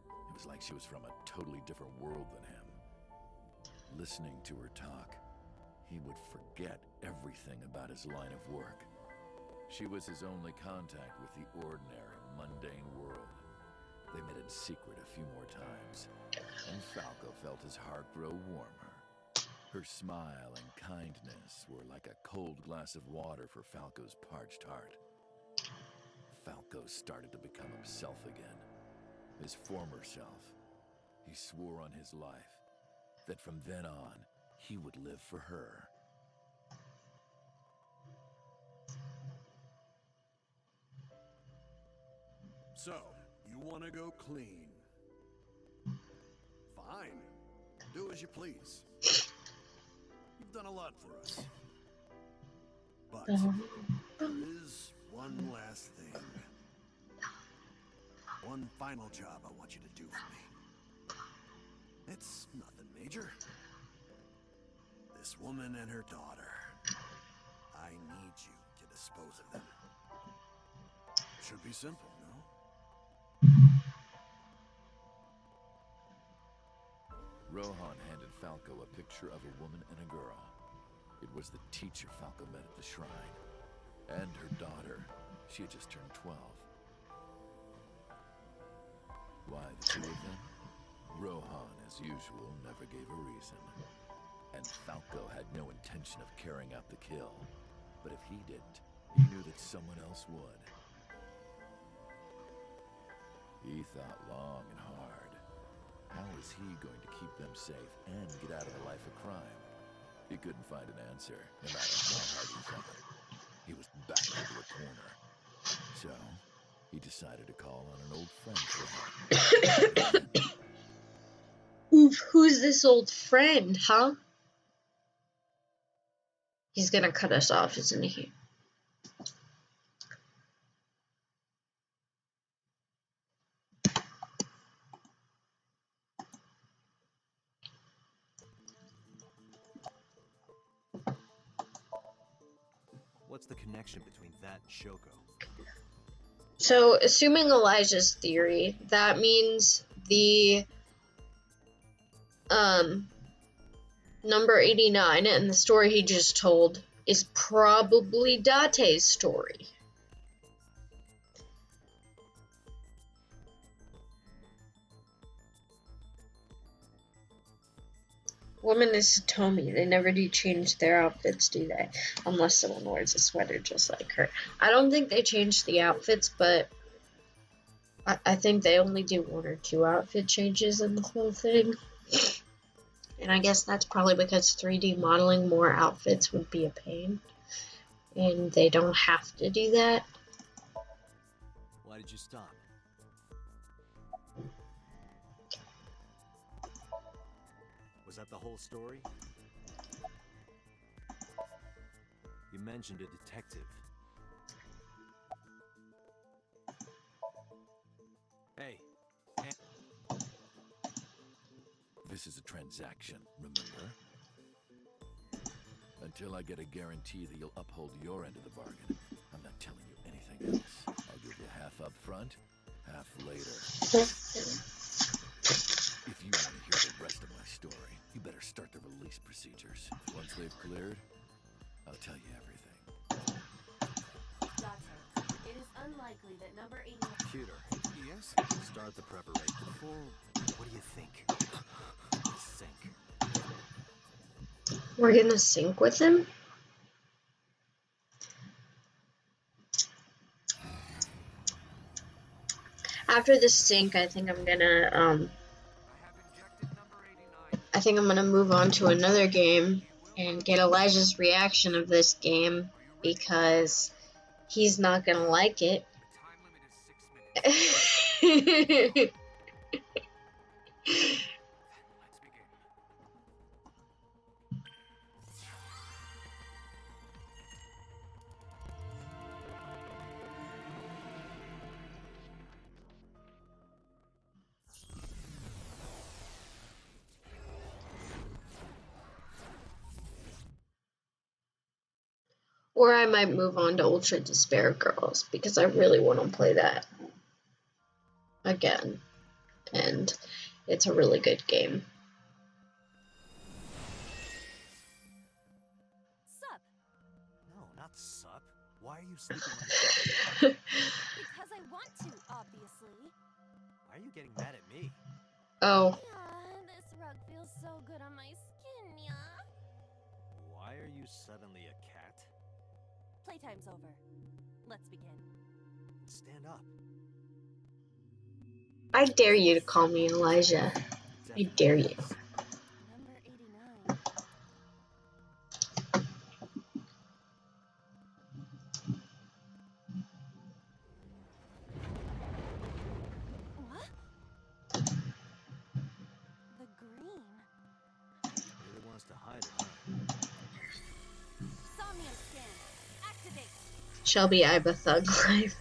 It was like she was from a totally different world than him. Listening to her talk, he would forget everything about his line of work. She was his only contact with the ordinary, mundane world. They met in secret a few more times, and Falco felt his heart grow warmer. Her smile and kindness were like a cold glass of water for Falco's parched heart. Falco started to become himself again, his former self. He swore on his life that from then on, he would live for her. So, you want to go clean? Fine. Do as you please. You've done a lot for us. But there is one last thing. One final job I want you to do for me. It's nothing major. This woman and her daughter. I need you to dispose of them. Should be simple, no? Rohan handed Falco a picture of a woman and a girl. It was the teacher Falco met at the shrine. And her daughter. She had just turned 12. Why the 2 of them? Rohan, as usual, never gave a reason. And Falco had no intention of carrying out the kill. But if he didn't, he knew that someone else would. He thought long and hard. How was he going to keep them safe and get out of a life of crime? He couldn't find an answer, no matter how hard he thought. He was backed into a corner. So, he decided to call on an old friend for help. Oof, who's this old friend, huh? He's gonna cut us off, isn't he? What's the connection between that and Shoko? So, assuming Elijah's theory, that means the number 89 and the story he just told is probably Date's story. Woman is Tomi. They never do change their outfits, do they? Unless someone wears a sweater just like her. I don't think they change the outfits, but I think they only do 1 or 2 outfit changes in the whole thing. And I guess that's probably because 3D modeling more outfits would be a pain. And they don't have to do that. Why did you stop? Was that the whole story? You mentioned a detective. Hey. This is a transaction, remember? Until I get a guarantee that you'll uphold your end of the bargain, I'm not telling you anything else. I'll give you half up front, half later. If you want to hear the rest of my story, you better start the release procedures. Once they've cleared, I'll tell you likely that number 89... Computer, Yes? start the preparation. What do you think? Sync. We're gonna sync with him? After the sync, I think I'm gonna move on to another game and get Elijah's reaction of this game because he's not gonna like it. The time limit is 6 minutes. Let's begin. Or I might move on to Ultra Despair Girls because I really want to play that again. And it's a really good game. Sup? No, not sup. Why are you sleeping on the job? Because I want to, obviously. Why are you getting mad at me? Oh. Yeah, this rug feels so good on my skin, yeah? Why are you suddenly a cat? Playtime's over. Let's begin. Stand up. I dare you to call me Elijah. I dare you. Number 89. What? The green. Really wants to hide it, huh? Somnium scan. Activate. Shelby Iba Thug Life.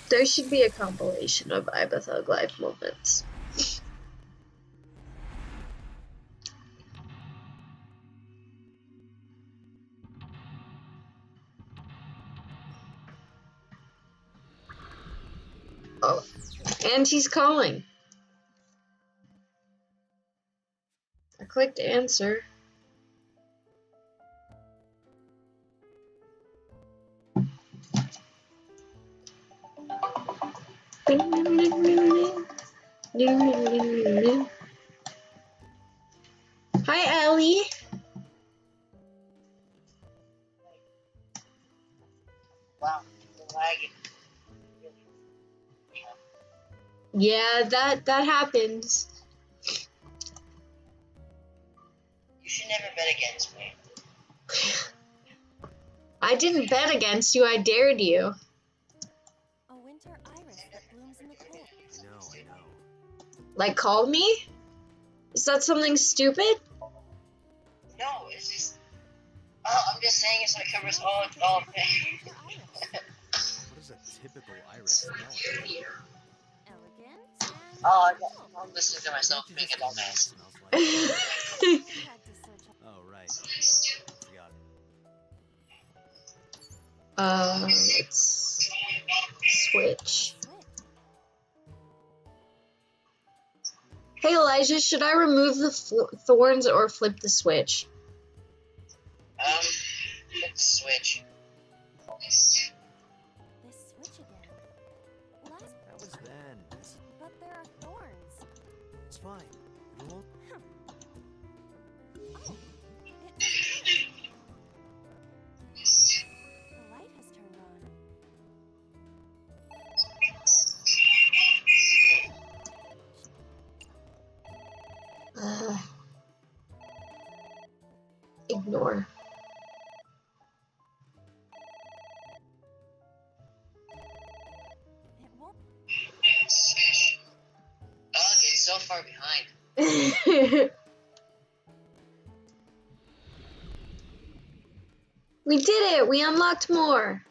There should be a compilation of Iba Thug Life moments. Oh, and he's calling. I clicked answer. Hi, Ellie. Wow, you're lagging. Yeah, that happens. You should never bet against me. I didn't bet against you, I dared you. A winter iris that blooms in the cold. I know. Like, call me? Is that something stupid? No, it's just... Oh, I'm just saying it so it covers all things. What does a typical iris smell like? Elegant and Oh, gentle. I'm listening to myself Can't you make just it all tell me what it nice. smells like? You had to search up. Oh, right. Forgot it. Let's switch. Hey Elijah, should I remove the thorns or flip the switch? Let's switch. This switch again. Last. That was then. But there are thorns. It's fine. It won't. Oh, it disappeared. The light has turned on. Ignore. It won't. Ugh, it's so far behind. We did it! We unlocked more!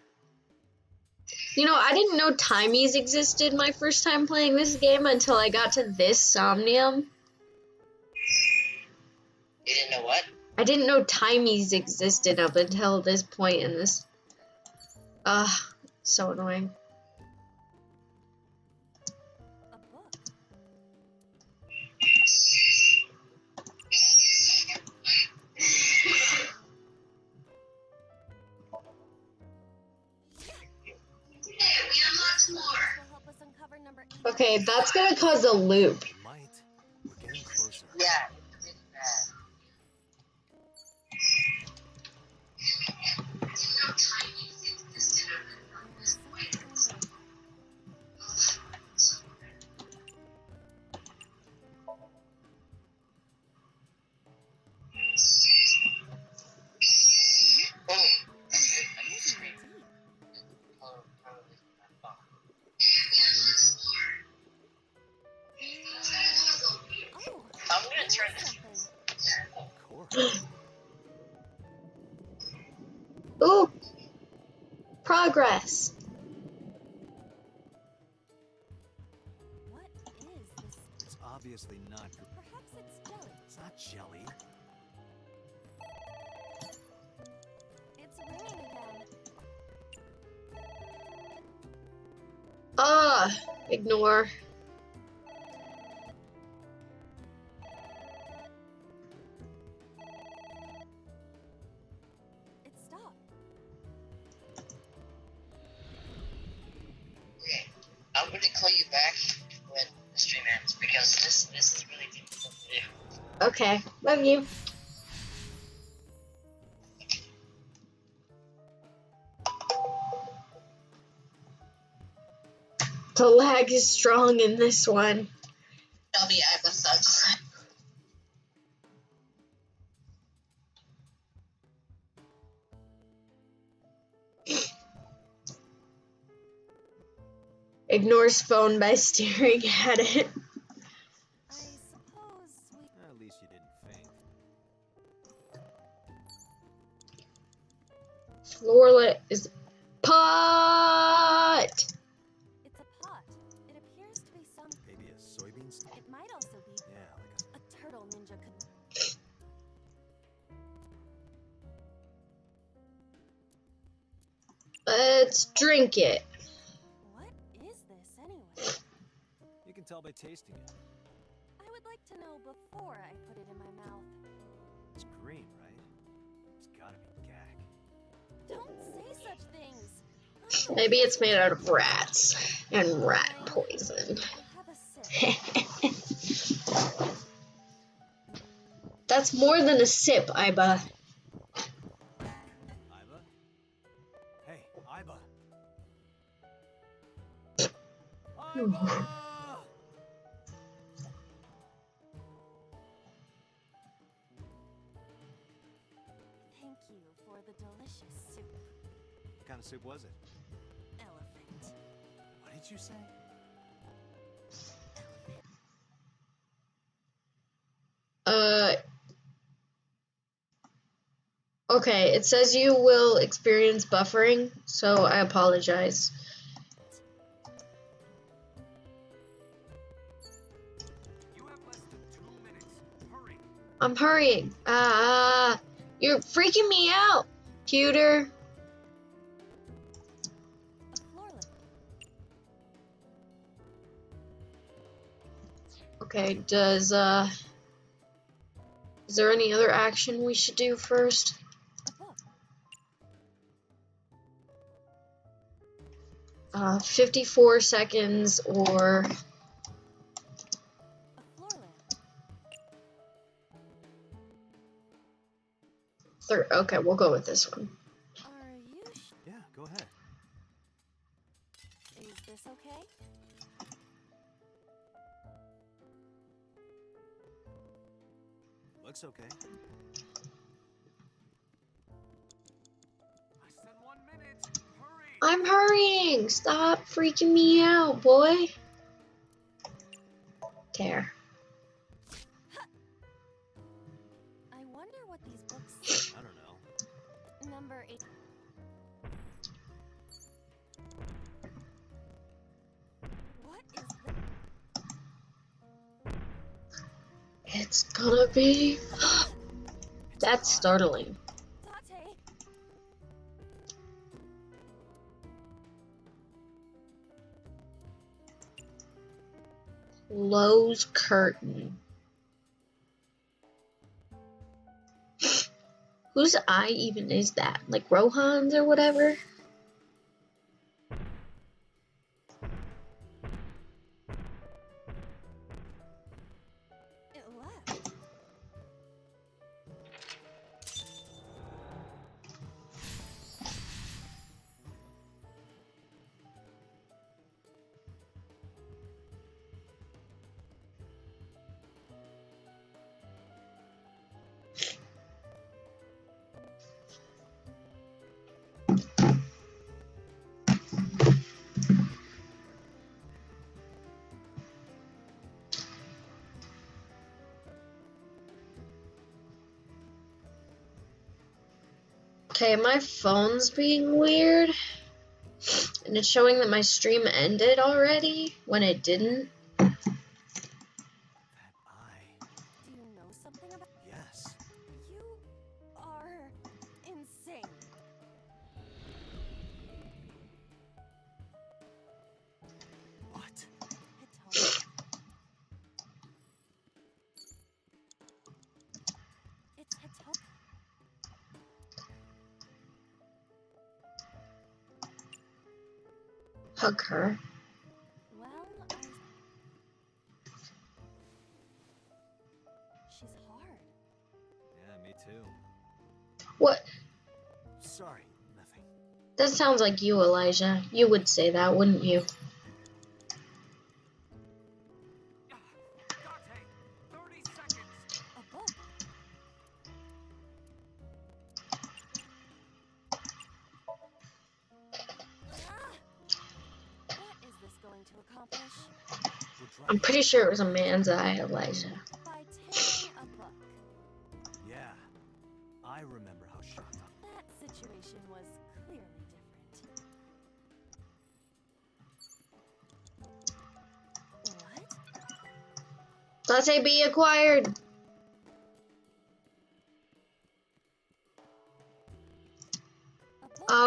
You know, I didn't know timies existed my first time playing this game until I got to this Somnium. You didn't know what? I didn't know timies existed up until this point in this. So annoying. A book. Okay, that's gonna cause a loop. It might. We're getting closer. Yeah, it did that. Oh, Find anything? I'm gonna turn this. Cora. Ooh, progress. What is this? It's obviously not. Perhaps it's jelly. It's not jelly. It's ringing again. Ignore. It stopped. Okay, I'm gonna call you back when the stream ends because this is really difficult to do. Okay, love you. The lag is strong in this one. Tell me I have the thugs. Ignores phone by staring at it. I suppose we. At least you didn't faint. Floorlet is pot. It's a pot. It appears to be some. Maybe a soybean stalk? It might also be Yeah, like a turtle ninja could. Let's drink it. What is this anyway? you can tell by tasting it. I would like to know before I put it in my mouth. It's green, right? It's gotta be gag. Don't say such things. Maybe it's made out of rats and rat poison. Have a sip. That's more than a sip, Iba. Iba? Hey, Iba! Iba! Thank you for the delicious soup. What kind of soup was it? Elephant. What did you say? Okay, it says you will experience buffering, so I apologize. You have less than 2 minutes. Hurry. I'm hurrying. You're freaking me out, computer. A floorlet. Okay, is there any other action we should do first? A book. 54 seconds or... A floorlet. Okay, we'll go with this one. Are you Yeah, go ahead. Is this okay? Looks okay. Less than 1 minute. Hurry. I'm hurrying! Stop freaking me out, boy! Tear. I wonder what these books say. I don't know. Number 8. What is this? It's gonna be... That's startling. Tate. Close curtain. Whose eye even is that? Like Rohan's or whatever? Okay, my phone's being weird. And it's showing that my stream ended already when it didn't. That eye. Do you know something about? Yes. You are insane. What? Hitomi. It's Hitomi. Hug her. Well, she's hard. Yeah, me too. What? Sorry, nothing. That sounds like you, Elijah. You would say that, wouldn't you? Dante, 30 seconds. A book. What is this going to accomplish? I'm pretty sure it was a man's eye, Elijah. By taking a book. Yeah, I remember how shocked I That situation was clearly different. What? Dante be acquired.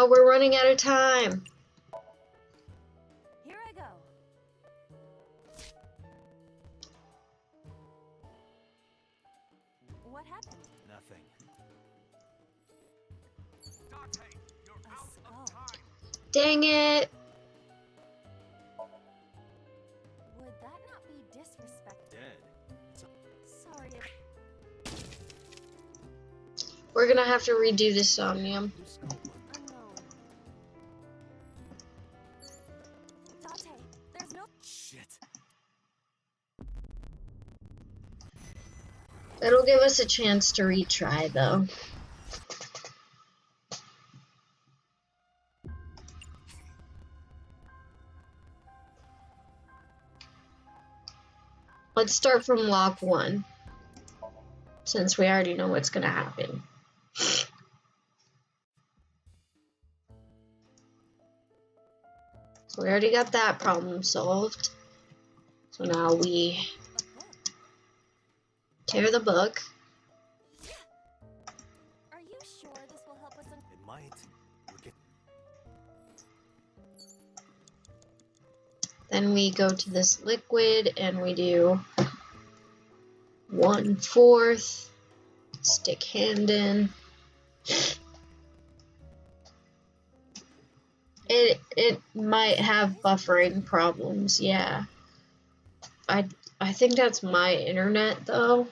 We're running out of time. Here I go. What happened? nothing. Dante, you're out of time. Dang it. Would that not be disrespectful? Dead. Sorry. We're gonna have to redo this Somnium. Unknown. Dante, there's no. Shit. It'll give us a chance to retry, though. Let's start from lock 1, since we already know what's gonna happen. So we already got that problem solved. So now we tear the book. Are you sure this will help us? It might. Look at. Then we go to this liquid and we do 1/4. Stick hand in. It might have buffering problems, yeah. I think that's my internet though.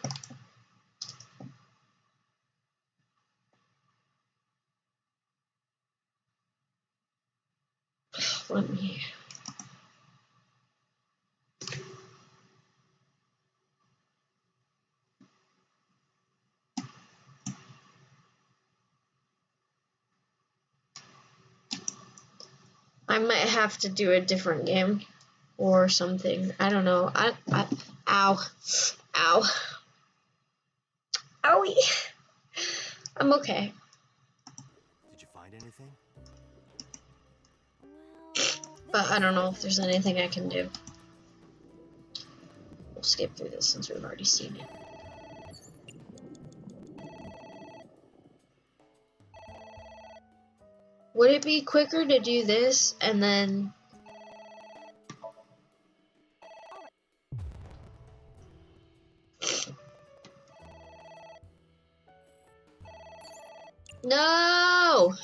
Let me. I might have to do a different game or something. I don't know. Ow. Ow. Owie. I'm okay. Did you find anything? But I don't know if there's anything I can do. We'll skip through this since we've already seen it. Would it be quicker to do this and then... No!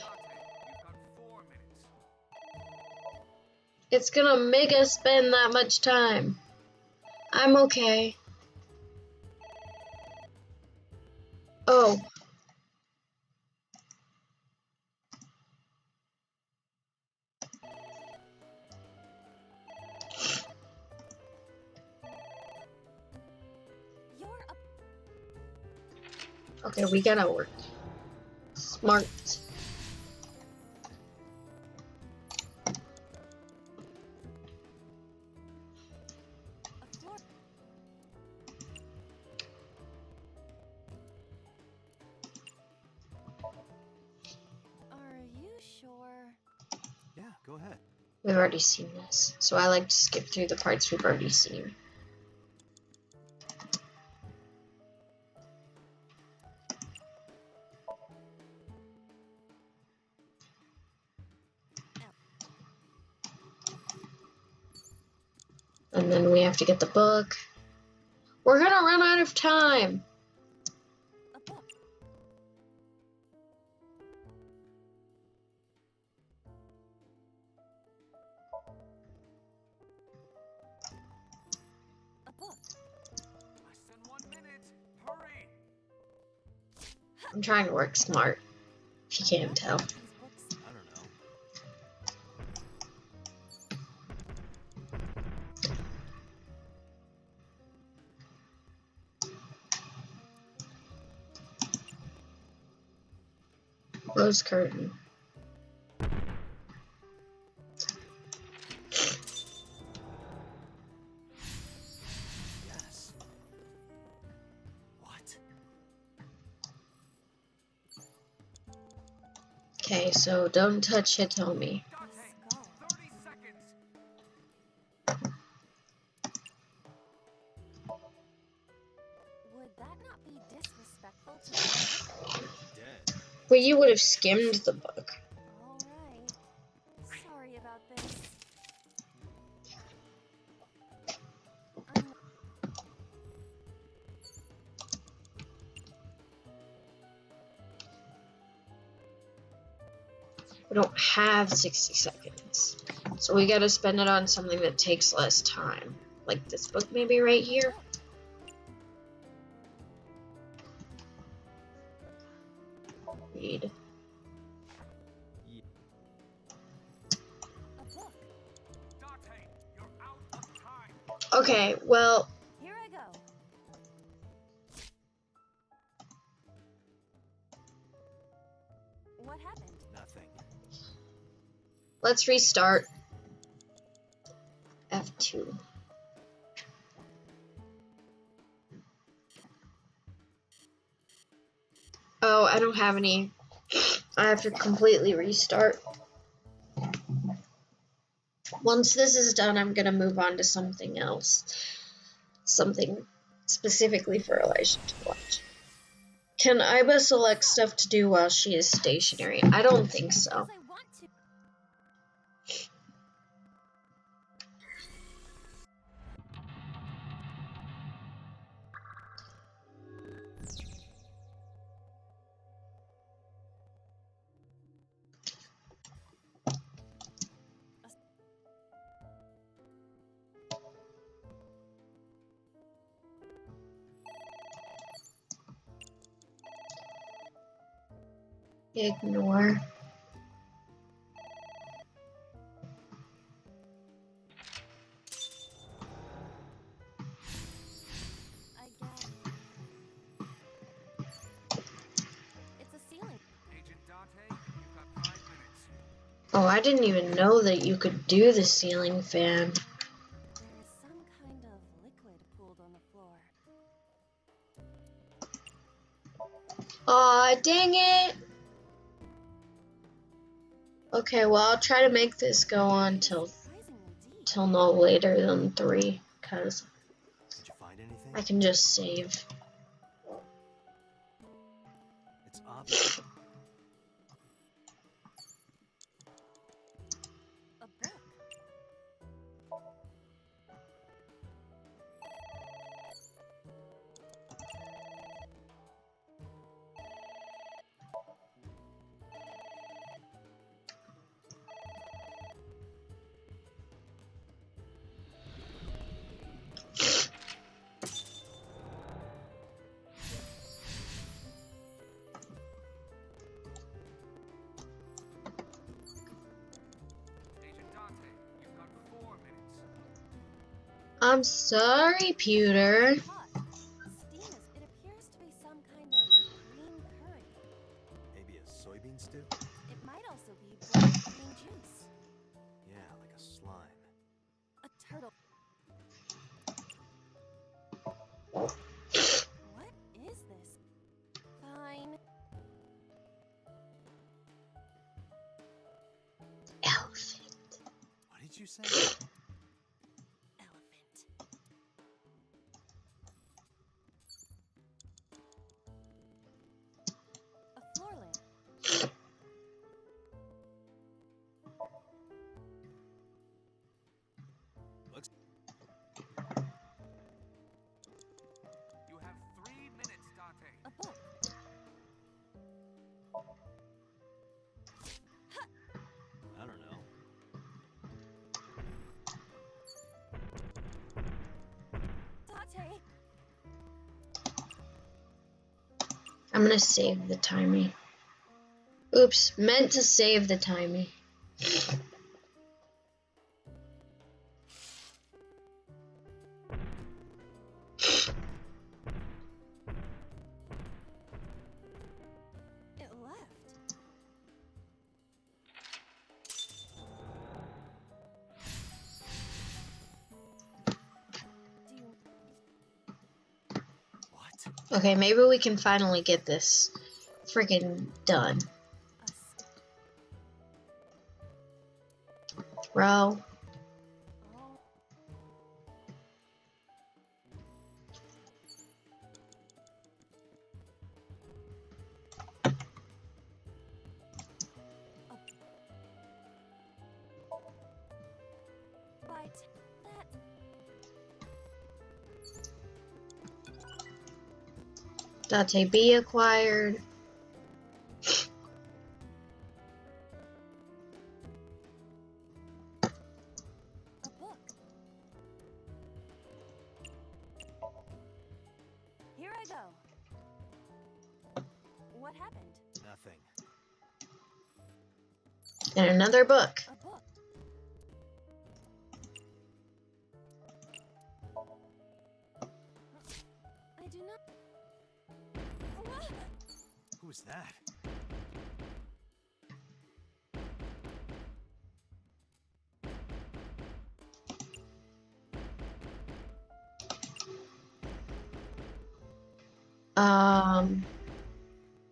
It's gonna make us spend that much time. I'm okay. Oh. Okay, we gotta work. Smart. We've already seen this, so I like to skip through the parts we've already seen. And then we have to get the book. We're gonna run out of time! A book. A book. Less than 1 minute. Hurry! I'm trying to work smart, if you can't tell. These books. I don't know. Rose curtain. Yes. What? Okay, so don't touch Hitomi. Dante, Skull. 30 seconds. Would that not be disrespectful to the dead? Dead. But you would have skimmed the book. All right. Sorry about this. I'm We don't have 60 seconds. So we gotta spend it on something that takes less time. Like this book maybe right here. Read. a book. Dante, you're out of time. Okay, well, Here I go. What happened? Nothing. let's restart. F2. Oh, I don't have any. I have to completely restart. Once this is done, I'm gonna move on to something else. Something specifically for Elijah to watch. Can Iba select stuff to do while she is stationary? I don't think so. Because I want to. Ignore. I get. It's a ceiling. Agent Dante, you've got 5 minutes. Oh, I didn't even know that you could do the ceiling fan. There is some kind of liquid pooled on the floor. Aw, dang it! Okay, well, I'll try to make this go on till Surprisingly deep. no later than 3, because Did you find anything? I can just save. It's obvious. A book. Agent Dante, you've got 4 minutes. I'm sorry, Pewter. Hot. Steam is. It appears to be some kind of green curry. Maybe a soybean stew? It might also be black green juice. Yeah, like a slime. A turtle. What is this? Fine. Elephant. What did say? Elephant. A floor lamp. Looks. You have 3 minutes, Dante. A book. I don't know. Dante. I'm gonna save the timing. Oops, meant to save the timing. It left. Do you... What? Okay, maybe we can finally get this freaking done. Throw. Oh. But that... Date B acquired. A book. Here I go. What happened? Nothing. And another book. A book. I do not... What? Who's that?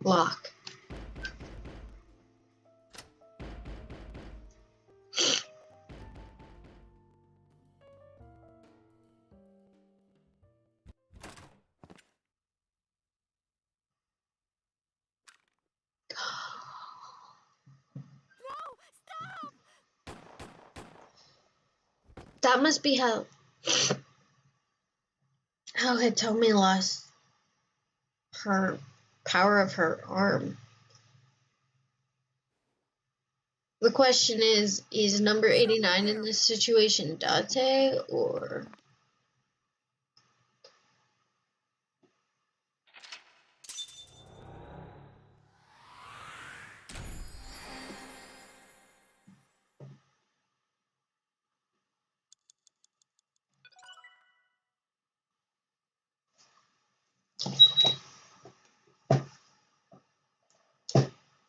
Lock. That must be how Hitomi lost her power of her arm. The question is number 89 in this situation Date or...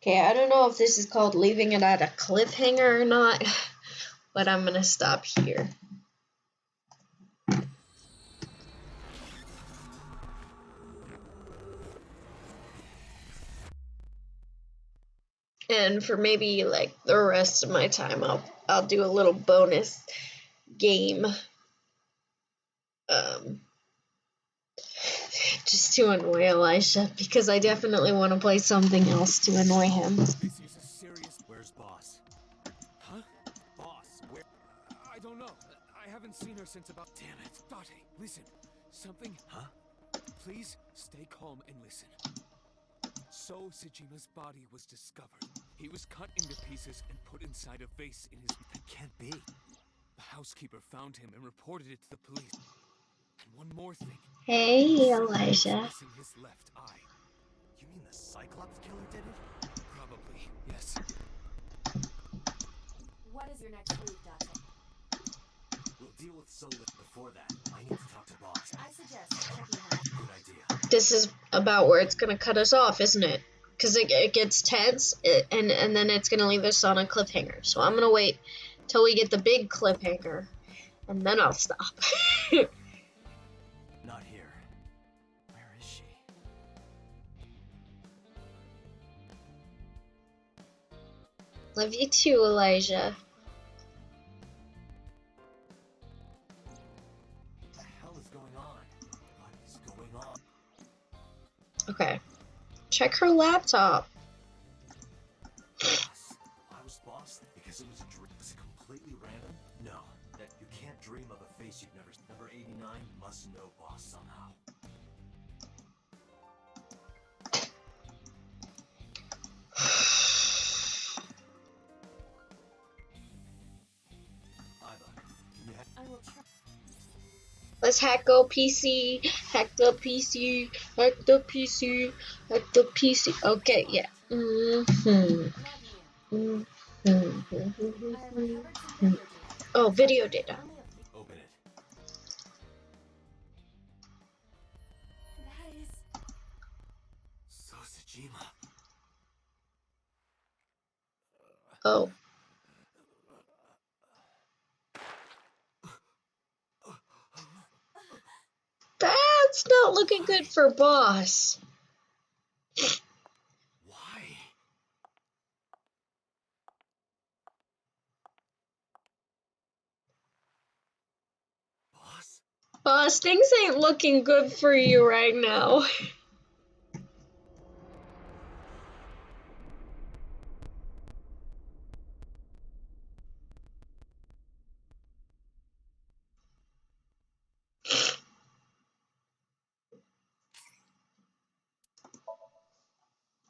Okay, I don't know if this is called leaving it at a cliffhanger or not, but I'm gonna stop here. And for maybe like the rest of my time, I'll do a little bonus game, just to annoy Elisha, because I definitely want to play something else to annoy him. This is a serious... Where's Boss? Huh? Boss, where? I don't know. I haven't seen her since about... Damn it. Date, listen. Something... Huh? Please stay calm and listen. So Sejima's body was discovered. He was cut into pieces and put inside a vase in his... That can't be. The housekeeper found him and reported it to the police. And one more thing. Hey, He was Elisha. missing his left eye. You mean the Cyclops killer did it? Probably, yes. What is your next move, Date? We'll deal with Solis before that. I need to talk to Boss. I suggest checking him. Good idea. This is about where it's gonna cut us off, isn't it? Because it gets tense, and then it's gonna leave us on a cliffhanger. So I'm gonna wait till we get the big cliffhanger, and then I'll stop. Not here. Where is she? Love you too, Elijah. Okay. Check her laptop. Boss. Why was boss? Because it was a dream. Was it completely random? No. That you can't dream of a face you've never seen. Number 89 must know boss somehow. Iva, can you I will try. Let's hack the PC, hack the PC, hack the PC, hack the PC. Okay, yeah. Logging in. I have recovered some video data. Oh, video data. Only a few. open it? That is. Sosajima. Oh. That's not looking good for boss. Why? Boss? Boss, things ain't looking good for you right now.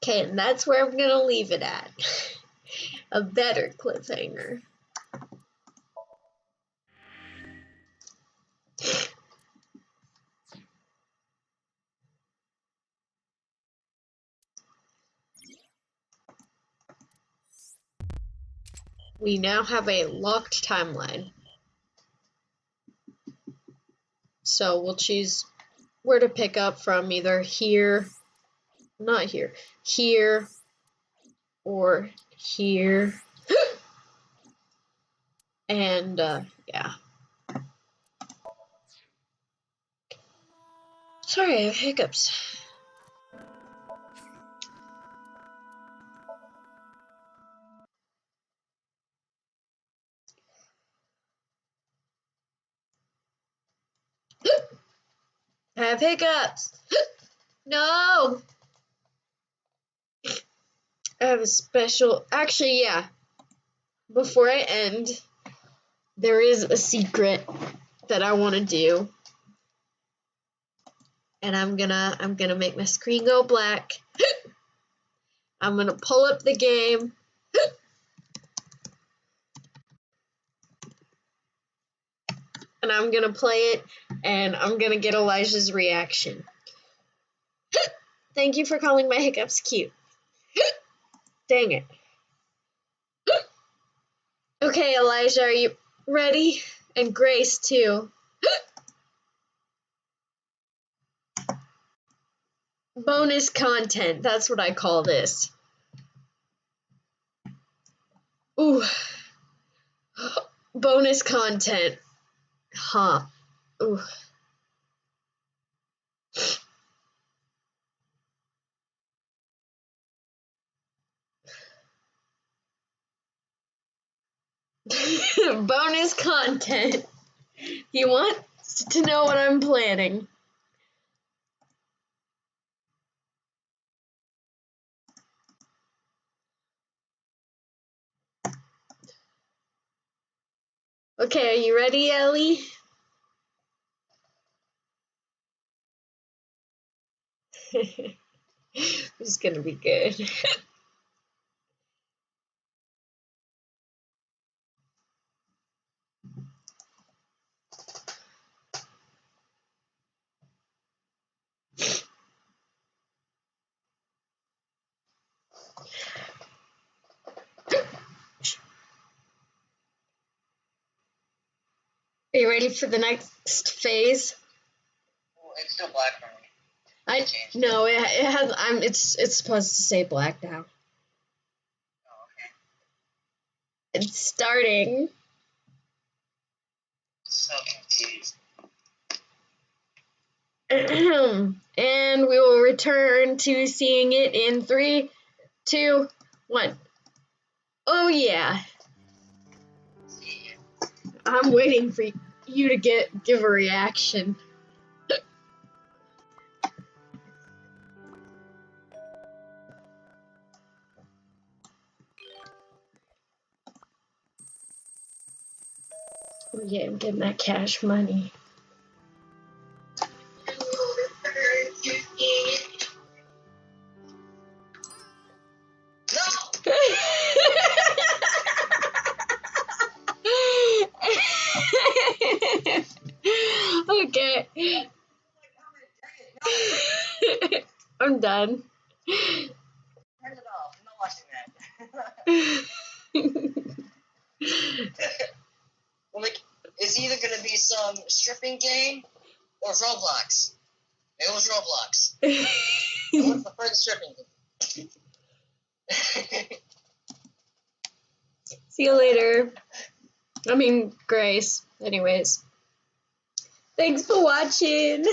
Okay, and that's where I'm gonna leave it at. A better cliffhanger. We now have a locked timeline. So we'll choose where to pick up from, either here, not here, here, or here. And, yeah. Sorry, I have hiccups. I have hiccups. No! I have a special. Actually, yeah. Before I end, there is a secret that I want to do. And I'm gonna make my screen go black. I'm gonna pull up the game. And I'm gonna play it, and I'm gonna get Elijah's reaction. Thank you for calling my hiccups cute. Dang it. Okay, Elijah, are you ready? And Grace, too. Bonus content, that's what I call this. Ooh. Bonus content. Huh. Ooh. Bonus content. You want to know what I'm planning? Okay, are you ready, Ellie? This is gonna be good. Are you ready for the next phase? Well, it's still black for me. No, it has. It's supposed to say black now. Oh, okay. It's starting. So confused. And we will return to seeing it in 3, 2, 1. Oh yeah. I'm waiting for you to give a reaction. Yeah, I'm getting that cash money. No! Okay. I'm done. Turn it off. I'm not watching that. Like, it's either gonna be some stripping game or Roblox. It was Roblox. I would prefer the stripping game. See you later. I mean, Grace. Anyways. Thanks for watching.